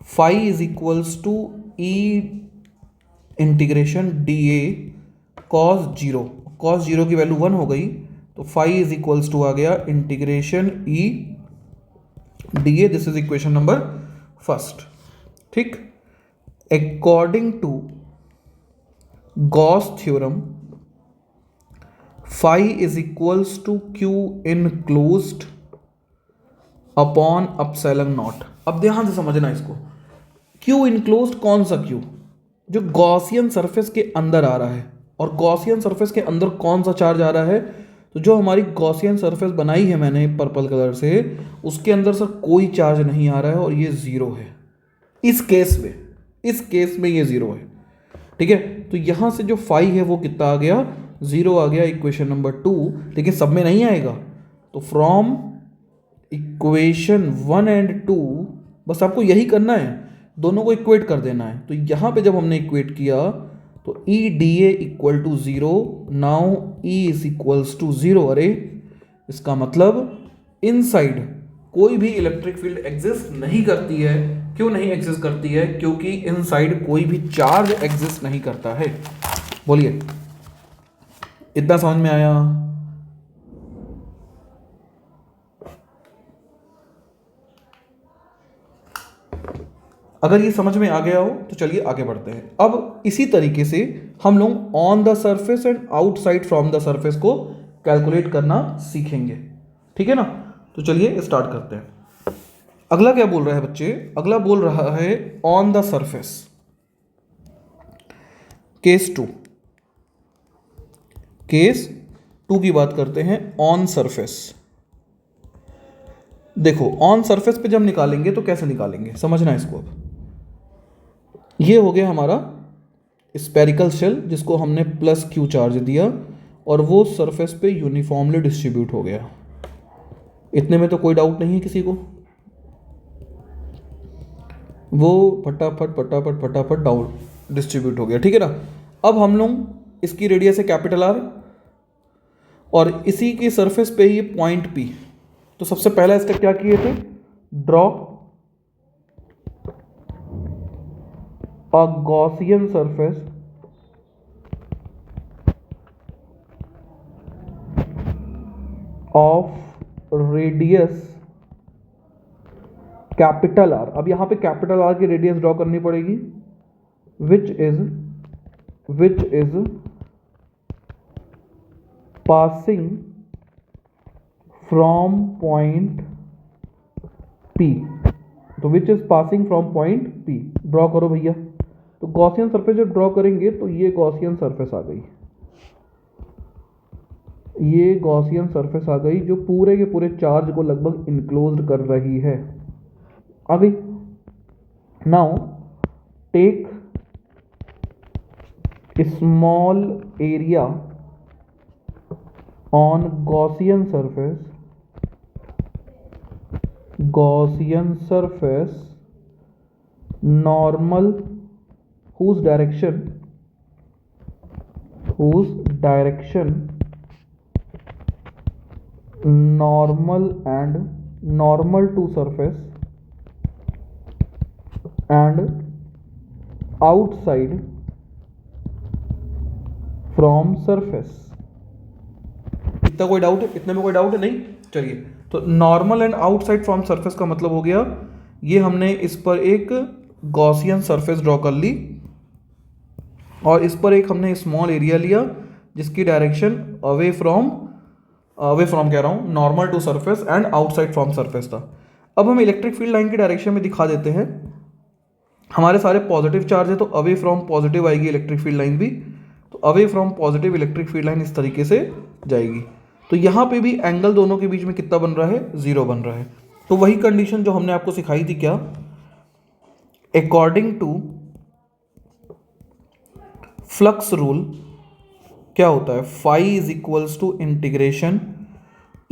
phi is equals to E integration D A cos 0, cos 0 की वैल्यू 1 हो गई, तो फाई इज इक्वल्स टू आ गया integration E D A. This is equation number first. ठीक, according to Gauss theorem phi is equals to Q enclosed upon epsilon naught. अब ध्यान से समझना इसको, क्यू इनक्लोज्ड कौन सा क्यू, जो गॉसियन सरफेस के अंदर आ रहा है। और गॉसियन सरफेस के अंदर कौन सा चार्ज आ रहा है, तो जो हमारी गॉसियन सरफेस बनाई है मैंने पर्पल कलर से, उसके अंदर सर कोई चार्ज नहीं आ रहा है और ये 0 है। इस केस में ये 0 है। ठीक है, तो यहां से जो फाई है वो कितना आ गया, 0 आ गया, इक्वेशन नंबर 2। लेकिन सब में नहीं आएगा, तो फ्रॉम इक्वेशन 1 एंड 2 बस आपको यही करना है, दोनों को इक्वेट कर देना है। तो यहां पे जब हमने इक्वेट किया तो E D A equal to 0, now E is equals to 0। अरे इसका मतलब इनसाइड कोई भी इलेक्ट्रिक फील्ड एग्जिस्ट नहीं करती है। क्यों नहीं एग्जिस्ट करती है, क्योंकि इनसाइड कोई भी चार्ज एग्जिस्ट नहीं करता है। बोलिए, इतना समझ में आया? अगर ये समझ में आ गया हो तो चलिए आगे बढ़ते हैं। अब इसी तरीके से हम लोग on the surface and outside from the surface को कैलकुलेट करना सीखेंगे। ठीक है ना, तो चलिए स्टार्ट करते हैं। अगला क्या बोल रहा है बच्चे, अगला बोल रहा है ऑन द सरफेस। केस 2 की बात करते हैं, ऑन सरफेस। देखो ऑन सरफेस पे जब निकालेंगे तो कैसे निकालेंगे, समझना इसको। अब ये हो गया हमारा स्पेरिकल शेल, जिसको हमने प्लस क्यू चार्ज दिया और वो सरफेस पे यूनिफॉर्मली डिस्ट्रीब्यूट हो गया। इतने में तो कोई डाउट नहीं है किसी को, वो फटाफट डाउन डिस्ट्रीब्यूट हो गया। ठीक है ना, अब हम लोग इसकी रेडियस है कैपिटल आर और इसी की सरफेस पे ही पॉइंट पी। तो सबसे पहला स्टेप क्या किए थे, draw a Gaussian surface of radius capital R. अब यहां पे कैपिटल आर की रेडियस ड्रॉ करनी पड़ेगी, which is passing from point P। तो which is passing from point P, draw करो भैया। तो गॉसियन सरफेस जब ड्रॉ करेंगे तो ये गॉसियन सरफेस आ गई, ये गॉसियन सरफेस आ गई जो पूरे के पूरे चार्ज को लगभग इनक्लोज कर रही है। आ गई। Now take small area on Gaussian surface normal whose direction normal to surface and outside from surface। इतना कोई डाउट है? इतने में कोई डाउट है? नहीं। चलिए, तो normal and outside from surface का मतलब हो गया ये हमने इस पर एक गॉसियन सरफेस ड्रॉ कर ली और इस पर एक हमने स्मॉल एरिया लिया जिसकी डायरेक्शन अवे फ्रॉम कह रहा हूँ normal to surface and outside from surface था। अब हम इलेक्ट्रिक फील्ड लाइन की डायरेक्शन में दिखा देते हैं। हमारे सारे पॉजिटिव चार्ज है तो अवे फ्रॉम पॉजिटिव आएगी इलेक्ट्रिक फील्ड लाइन भी, तो away from positive electric field line इस तरीके से जाएगी। तो यहाँ पे भी एंगल दोनों के बीच में कितना बन रहा है? 0 बन रहा है। तो वही कंडीशन जो हमने आपको सिखाई थी, क्या? अकॉर्डिंग टू फ्लक्स रूल क्या होता है? Phi is equals to integration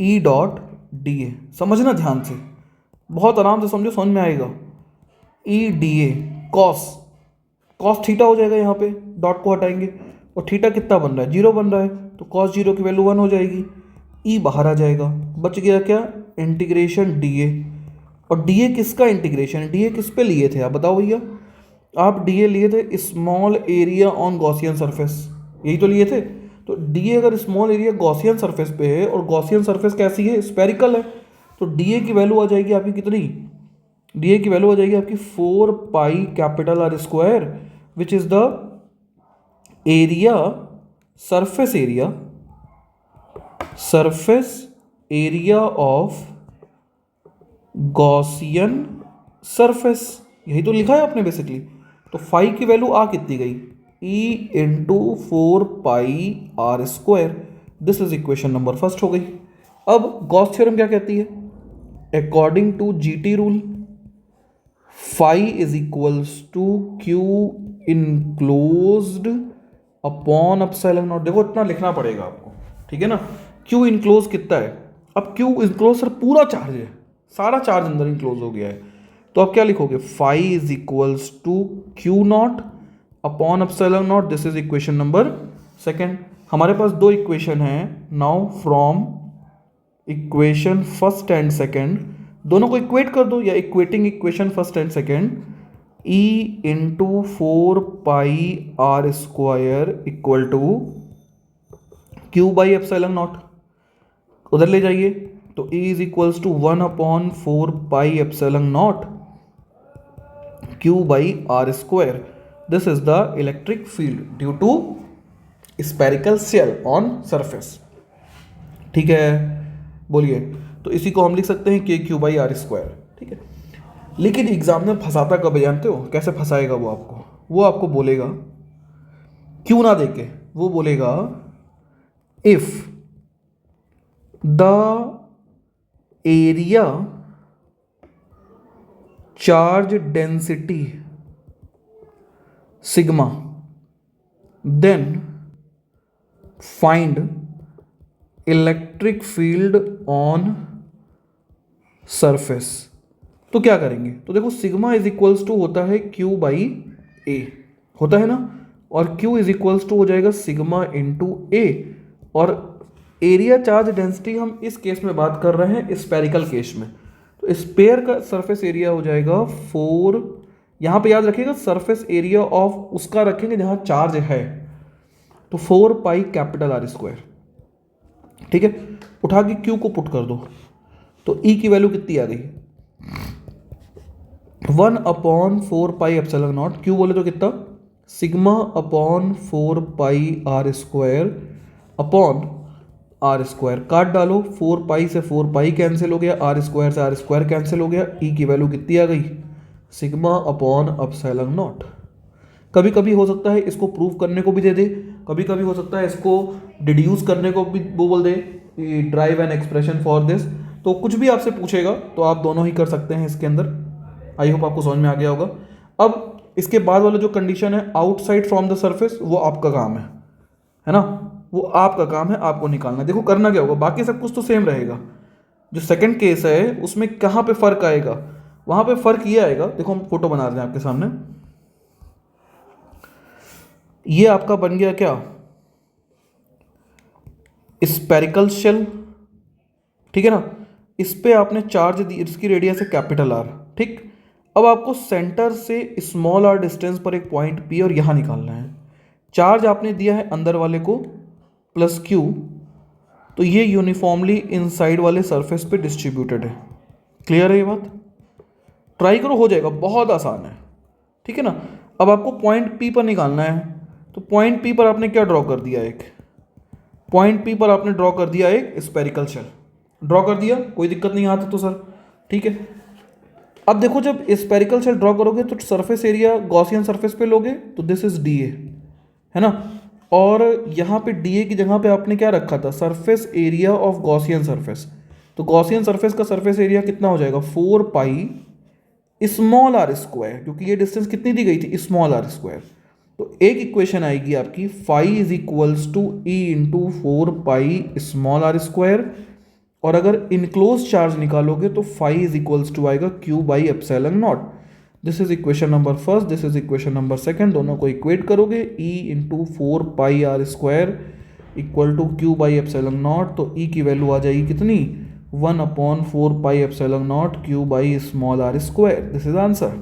E dot D A. समझना ध्यान से, बहुत आराम से समझो, समझ में आएगा। ई डी ए कॉस थीटा हो जाएगा, यहाँ पे डॉट को हटाएंगे और थीटा कितना बन रहा है? 0 बन रहा है, तो कॉस 0 की वैल्यू 1 हो जाएगी। ई बाहर आ जाएगा, बच गया क्या? इंटीग्रेशन डी ए। और डी ए किसका इंटीग्रेशन? डी ए किस पे लिए थे आप बताओ भैया? आप डी ए लिए थे small area on Gaussian surface, यही तो लिए थे। तो डी ए अगर स्मॉल एरिया गॉसियन सरफेस पे है और गॉसियन सरफेस कैसी है? स्पेरिकल है, तो डी ए की वैल्यू आ जाएगी आपकी कितनी? डी ए की वैल्यू आ जाएगी आपकी 4 pi capital R square, which is the area surface area of Gaussian surface. यही तो लिखा है आपने बेसिकली। तो फाई की वैल्यू आ कितनी गई? E into 4 pi R square. This is equation number first हो गई। अब गॉस थ्योरम क्या कहती है? According to GT rule phi is equals to Q enclosed upon epsilon naught. देखो इतना लिखना पड़ेगा आपको, ठीक है ना? क्यू इनक्लोज कितना है? अब क्यू इनक्लोज सर पूरा चार्ज है, सारा चार्ज अंदर इनक्लोज हो गया है, तो आप क्या लिखोगे? Phi is equals to Q naught upon epsilon naught. This is equation number second. हमारे पास दो इक्वेशन है now, from equation first and second दोनों को इक्वेट कर दो, या equating equation first and second. E into 4 pi R square equal to Q by epsilon naught. उधर ले जाइए तो E is equals to 1 upon 4 pi epsilon naught Q by R square. This is the electric field due to spherical shell on surface. ठीक है, बोलिए। तो इसी को हम लिख सकते हैं के क्यू बाई आर स्क्वायर। ठीक है, लेकिन एग्जाम में फंसाता कब है जानते हो? कैसे फंसाएगा वो आपको? वो आपको बोलेगा क्यों ना देके, वो बोलेगा if the area charge density sigma then find electric field on surface. तो क्या करेंगे? तो देखो सिग्मा इज इक्वल्स टू होता है क्यू बाई ए, होता है ना, और क्यू इज इक्वल्स टू हो जाएगा सिग्मा इंटू ए। और एरिया चार्ज डेंसिटी हम इस केस में बात कर रहे हैं स्पेरिकल केस में, तो स्पेयर का सरफेस एरिया हो जाएगा 4, यहाँ पे याद रखिएगा सरफेस एरिया ऑफ उसका रखेंगे जहाँ चार्ज है, तो 4 पाई कैपिटल आर स्क्वायर। ठीक है, उठा के क्यू को पुट कर दो, तो ई की वैल्यू कितनी आ गई? 1 upon 4 pi epsilon naught. Q बोले तो कितना? Sigma upon 4 pi r² upon r², काट डालो, 4 पाई से 4 पाई कैंसिल हो गया, r² से r² कैंसिल हो गया, ई की वैल्यू कितनी आ गई, सिग्मा अपॉन एप्सिलॉन नॉट। कभी कभी हो सकता है इसको प्रूव करने को भी दे दे, कभी कभी हो सकता है इसको डिड्यूस करने को भी वो बोल दे, derive an expression for this. तो कुछ भी आपसे पूछेगा तो आप दोनों ही कर सकते हैं इसके अंदर। आई होप आपको समझ में आ गया होगा। अब इसके बाद वाला जो कंडीशन है आउटसाइड फ्रॉम द सरफेस, वो आपका काम है ना, वो आपका काम है, आपको निकालना है। देखो करना क्या होगा, बाकी सब कुछ तो सेम रहेगा। जो सेकंड केस है उसमें कहाँ पे फर्क आएगा, वहां पे फर्क ये आएगा, देखो हम फोटो बना रहे हैं आपके सामने, ये आपका बन गया क्या, स्पेरिकल शेल, ठीक है ना। इस पे आपने चार्ज दी, इसकी रेडियस है कैपिटल आर, ठीक। अब आपको सेंटर से स्मॉल आर डिस्टेंस पर एक पॉइंट पी और यहां निकालना है। चार्ज आपने दिया है अंदर वाले को प्लस क्यू, तो ये यूनिफॉर्मली इनसाइड वाले सरफेस पे डिस्ट्रीब्यूटेड है। क्लियर है ये बात, ट्राई करो, हो जाएगा, बहुत आसान है, ठीक है ना। अब आपको पॉइंट पी पर निकालना है, तो पॉइंट पी पर आपने क्या ड्रॉ कर दिया, एक पॉइंट पी पर आपने ड्रॉ कर दिया एक स्पेरिकल शेल, ड्रॉ कर दिया, कोई दिक्कत नहीं आता तो सर, ठीक है। अब देखो जब स्पेरिकल शेल ड्रॉ करोगे तो सरफेस एरिया गॉसियन सरफेस पे लोगे, तो दिस इज डी है ना, और यहाँ पे डी की जगह पे आपने क्या रखा था, surface area of Gaussian surface. तो गॉसियन सरफेस का सरफेस एरिया कितना हो जाएगा, 4 पाई स्मॉल आर स्क्वायर, क्योंकि ये डिस्टेंस कितनी दी गई थी, स्मॉल आर स्क्वायर। तो एक इक्वेशन आएगी आपकी, phi is equals to E into 4 pi small R square, और अगर इनक्लोज चार्ज निकालोगे तो फाई इज इक्वल्स टू आएगा Q by epsilon naught. This is equation number first, this is equation number second, दोनों को equate करोगे, E into 4 pi r² equal to Q by epsilon naught, तो E की value आ जाएगी कितनी, 1/4 pi epsilon naught Q by small R square. This is answer.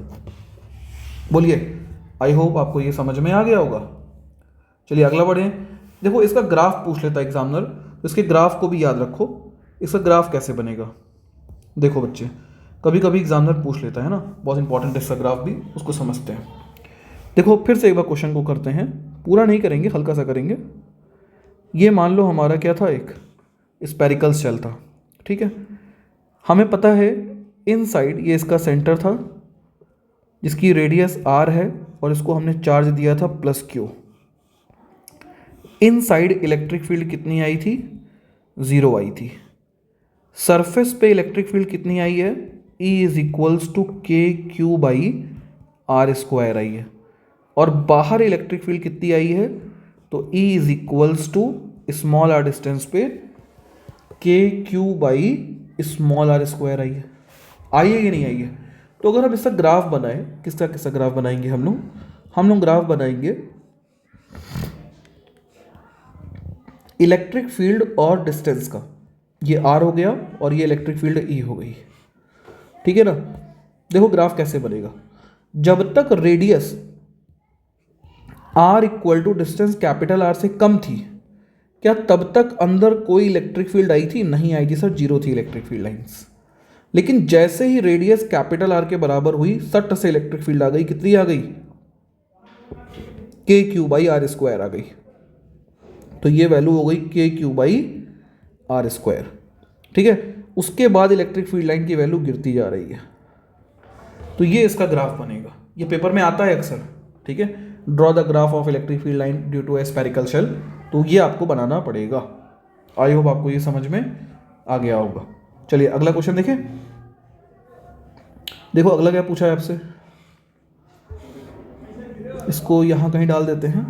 बोलिए, I hope आपको ये समझ में आ गया होगा। चलिए अगला बढ़े। देखो इसका ग्राफ पूछ लेता है एग्जामिनर, तो इसके ग्राफ को भी याद रखो, इसका ग्राफ कैसे बनेगा। देखो बच्चे, कभी कभी एग्जामिनर पूछ लेता है ना, बहुत इंपॉर्टेंट है इसका ग्राफ भी, उसको समझते हैं। देखो फिर से एक बार क्वेश्चन को करते हैं, पूरा नहीं करेंगे, हल्का सा करेंगे। ये मान लो हमारा क्या था, एक स्पेरिकल शेल था, ठीक है। हमें पता है इनसाइड ये इसका सेंटर था जिसकी रेडियस आर है, और इसको हमने चार्ज दिया था plus Q. Inside electric field कितनी आई थी, 0 आई थी। सरफेस पे इलेक्ट्रिक फील्ड कितनी आई है, E is equals to K Q by r² आई है, और बाहर इलेक्ट्रिक फील्ड कितनी आई है, तो E is equals to small R distance पे के क्यू बाई स्मॉल r² आई है कि नहीं आई है। तो अगर हम इसका ग्राफ बनाएं, किसका किसका ग्राफ बनाएंगे हम लोग ग्राफ बनाएंगे इलेक्ट्रिक फील्ड और डिस्टेंस का, ये R हो गया और ये इलेक्ट्रिक फील्ड E हो गई, ठीक है ना। देखो ग्राफ कैसे बनेगा, जब तक radius R equal to distance capital R से कम थी, क्या तब तक अंदर कोई इलेक्ट्रिक फील्ड आई थी, नहीं आई थी सर, 0 थी इलेक्ट्रिक फील्ड लाइंस। लेकिन जैसे ही रेडियस कैपिटल R के बराबर हुई, सट से इलेक्ट्रिक फील्ड आ गई, कितनी आ गई, के क्यू बाई r² आ गई। तो ये वैल्यू हो गई के क्यू बाई r², ठीक है। उसके बाद इलेक्ट्रिक फील्ड लाइन की वैल्यू गिरती जा रही है, तो ये इसका ग्राफ बनेगा, ये पेपर में आता है अक्सर, ठीक है। Draw the graph of electric field line due to a spherical shell, तो ये आपको बनाना पड़ेगा। आई होप आपको ये समझ में आ गया होगा। चलिए अगला क्वेश्चन देखें। देखो अगला क्या पूछा है आपसे, इसको यहां कहीं डाल देते हैं,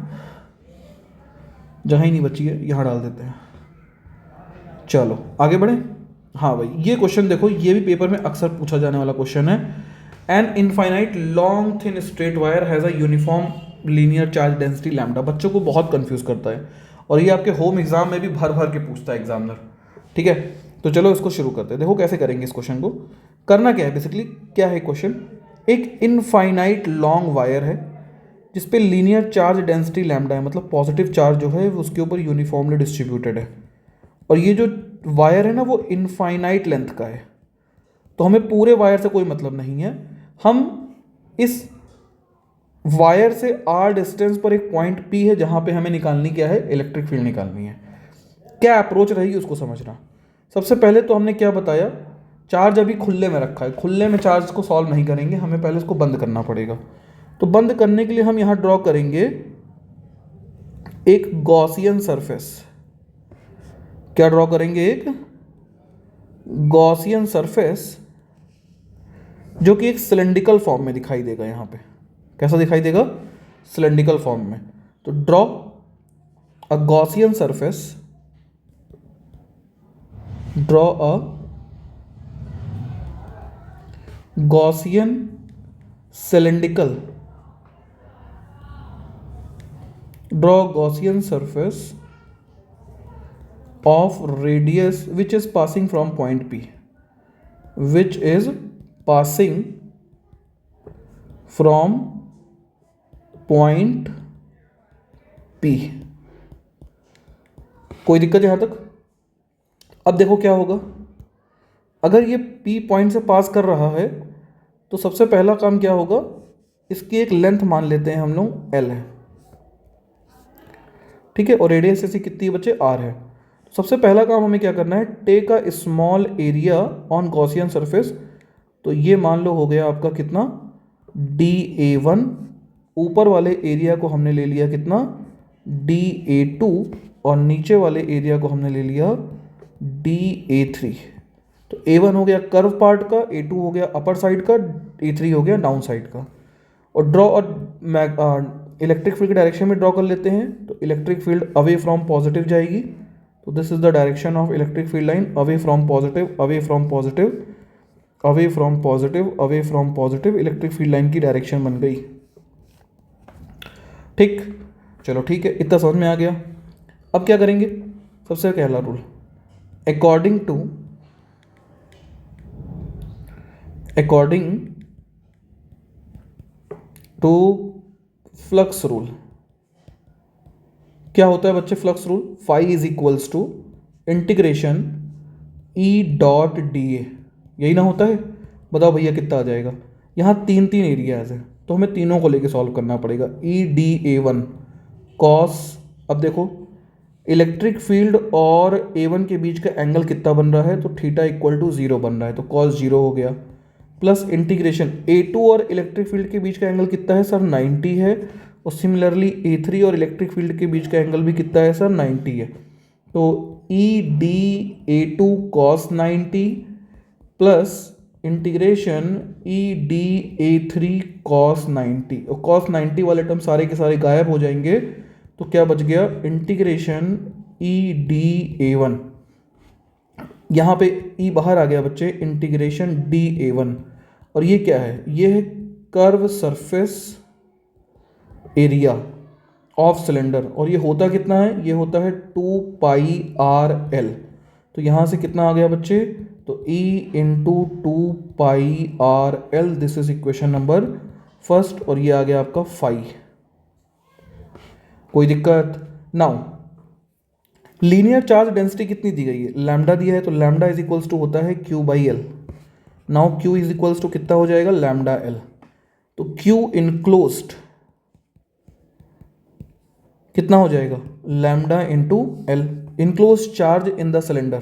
जहां ही नहीं बची है यहां डाल देते हैं। चलो आगे बढ़े। हाँ भाई, ये क्वेश्चन देखो, ये भी पेपर में अक्सर पूछा जाने वाला क्वेश्चन है। An infinite long thin straight wire has a uniform linear charge density lambda. बच्चों को बहुत कंफ्यूज करता है, और ये आपके होम एग्जाम में भी भर भर के पूछता है एग्जामिनर, ठीक है। तो चलो इसको शुरू करते हैं। देखो कैसे करेंगे इस क्वेश्चन को। करना क्या है बेसिकली, क्या है क्वेश्चन, एक इनफाइनाइट लॉन्ग वायर है जिसपे लीनियर चार्ज डेंसिटी लैम्डा है, मतलब पॉजिटिव चार्ज जो है उसके ऊपर यूनिफॉर्मली डिस्ट्रीब्यूटेड है, और ये जो वायर है ना वो इनफाइनाइट लेंथ का है। तो हमें पूरे वायर से कोई मतलब नहीं है, हम इस वायर से आर डिस्टेंस पर एक पॉइंट पी है जहां पे हमें निकालनी क्या है, इलेक्ट्रिक फील्ड निकालनी है। क्या अप्रोच रहेगी उसको समझना। सबसे पहले तो हमने क्या बताया, चार्ज अभी खुले में रखा है, खुले में चार्ज को सॉल्व नहीं करेंगे, हमें पहले उसको बंद करना पड़ेगा। तो बंद करने के लिए हम यहां ड्रॉ करेंगे एक गॉसियन सरफेस। क्या ड्रॉ करेंगे, एक गॉसियन सरफेस जो कि एक सिलेंड्रिकल फॉर्म में दिखाई देगा। यहां पे कैसा दिखाई देगा, सिलेंड्रिकल फॉर्म में। तो draw a Gaussian surface, draw a Gaussian cylindrical, draw Gaussian surface of radius which is passing from point P, which is passing from point P। कोई दिक्कत यहां तक? अब देखो क्या होगा, अगर ये P पॉइंट से पास कर रहा है तो सबसे पहला काम क्या होगा, इसकी एक लेंथ मान लेते हैं हम लोग L है, ठीक है, और रेडियस ऐसी कितनी बच्चे R है। सबसे पहला काम हमें क्या करना है, take a small area on Gaussian surface. तो ये मान लो हो गया आपका कितना, dA1। ऊपर वाले एरिया को हमने ले लिया कितना, dA2, और नीचे वाले एरिया को हमने ले लिया dA3। तो A1 हो गया कर्व पार्ट का, A2 हो गया अपर साइड का, A3 हो गया डाउन साइड का। और ड्रॉ और इलेक्ट्रिक फील्ड की डायरेक्शन में ड्रॉ कर लेते हैं। तो electric field away from positive जाएगी, तो this is the direction of electric field line, away from positive, away from positive, away from positive, away from positive, electric field line की direction बन गई। ठीक, चलो ठीक है, इतना समझ में आ गया। अब क्या करेंगे, सबसे पहला rule, according to flux rule. क्या होता है बच्चे flux rule, phi is equals to integration E dot D A, यही ना होता है। बताओ भैया कितना आ जाएगा, यहाँ तीन तीन एरियाज है तो हमें तीनों को लेके सॉल्व करना पड़ेगा। EDA1 कॉस, अब देखो इलेक्ट्रिक फील्ड और A1 के बीच का एंगल कितना बन रहा है, तो थीटा इक्वल टू 0 बन रहा है, तो कॉस 0 हो गया, प्लस इंटीग्रेशन A2 और इलेक्ट्रिक फील्ड के बीच का एंगल कितना है सर, 90 है, और सिमिलरली A3 और इलेक्ट्रिक फील्ड के बीच का एंगल भी कितना है सर, 90 है। तो EDA2 cos 90 plus integration EDA3 cos 90, और cos 90 वाले टर्म सारे के सारे गायब हो जाएंगे, तो क्या बच गया, इंटीग्रेशन EDA1। यहाँ पे E बाहर आ गया बच्चे, इंटीग्रेशन DA1। और ये क्या है, ये है curve surface area of cylinder, और ये होता कितना है, ये होता है 2πRL। तो यहाँ से कितना आ गया बच्चे, तो E into 2πRL, this is equation number first, और ये आ गया आपका फाई। कोई दिक्कत? नाउ लीनियर चार्ज डेंसिटी कितनी दी गई है, लैम्डा दिया है, तो लैम्डा इज इक्वल्स टू होता है Q/L। Now Q is equals to कितना हो जाएगा, लैम्डा L। तो Q इनक्लोज्ड कितना हो जाएगा, lambda into L। Enclose charge in the cylinder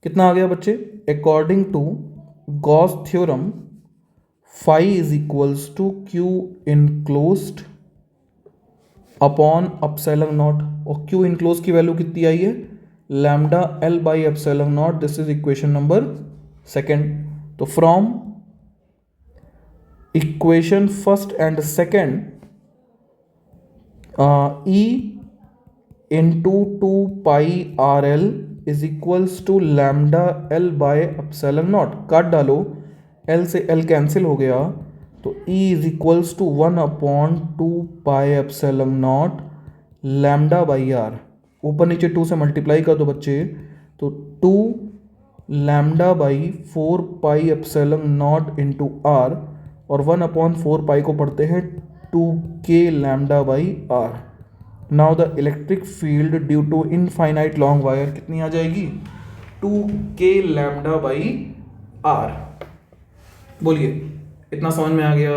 कितना आ गया बच्चे, according to Gauss theorem phi is equals to Q enclosed upon epsilon naught, और Q इनक्लोज की वैल्यू कितनी आई है, lambda L by epsilon naught, this is equation number second. तो from equation first and second, E into 2πRL is equals to lambda L by epsilon naught, काट डालो, L से L cancel हो गया, तो E is equals to 1/2π epsilon naught lambda by R। ऊपर नीचे 2 से मल्टीप्लाई कर दो बच्चे, तो 2 lambda by 4π epsilon naught into R, और 1/4π को पढ़ते हैं 2k lambda by R। Now the electric field due to infinite long wire कितनी आ जाएगी, 2k लैम्डा बाई R। बोलिए, इतना समझ में आ गया?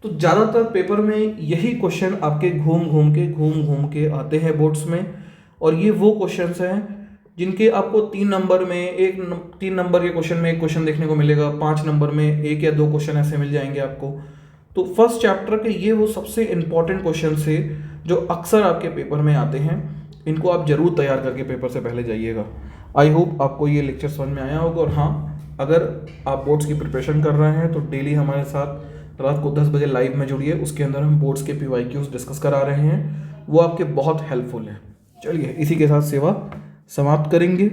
तो ज़्यादातर पेपर में यही क्वेश्चन आपके घूम घूम के आते हैं बोर्ड्स में। और ये वो क्वेश्चंस हैं जिनके आपको 3 नंबर में 3 नंबर के क्वेश्चन में एक क्वेश्चन देखने को मिलेगा, 5 नंबर में 1 या 2 क्वेश्चन ऐसे मिल जाएंगे आपको। तो फर्स्ट चैप्टर के ये वो सबसे इंपॉर्टेंट क्वेश्चन से जो अक्सर आपके पेपर में आते हैं, इनको आप जरूर तैयार करके पेपर से पहले जाइएगा। आई होप आपको ये लेक्चर समझ में आया होगा। और हाँ, अगर आप बोर्ड्स की प्रिपरेशन कर रहे हैं तो डेली हमारे साथ रात को 10 बजे लाइव में जुड़िए। उसके अंदर हम बोर्ड्स के PYQs डिस्कस करा रहे हैं, वो आपके बहुत हेल्पफुल है। चलिए इसी के साथ सेवा समाप्त करेंगे।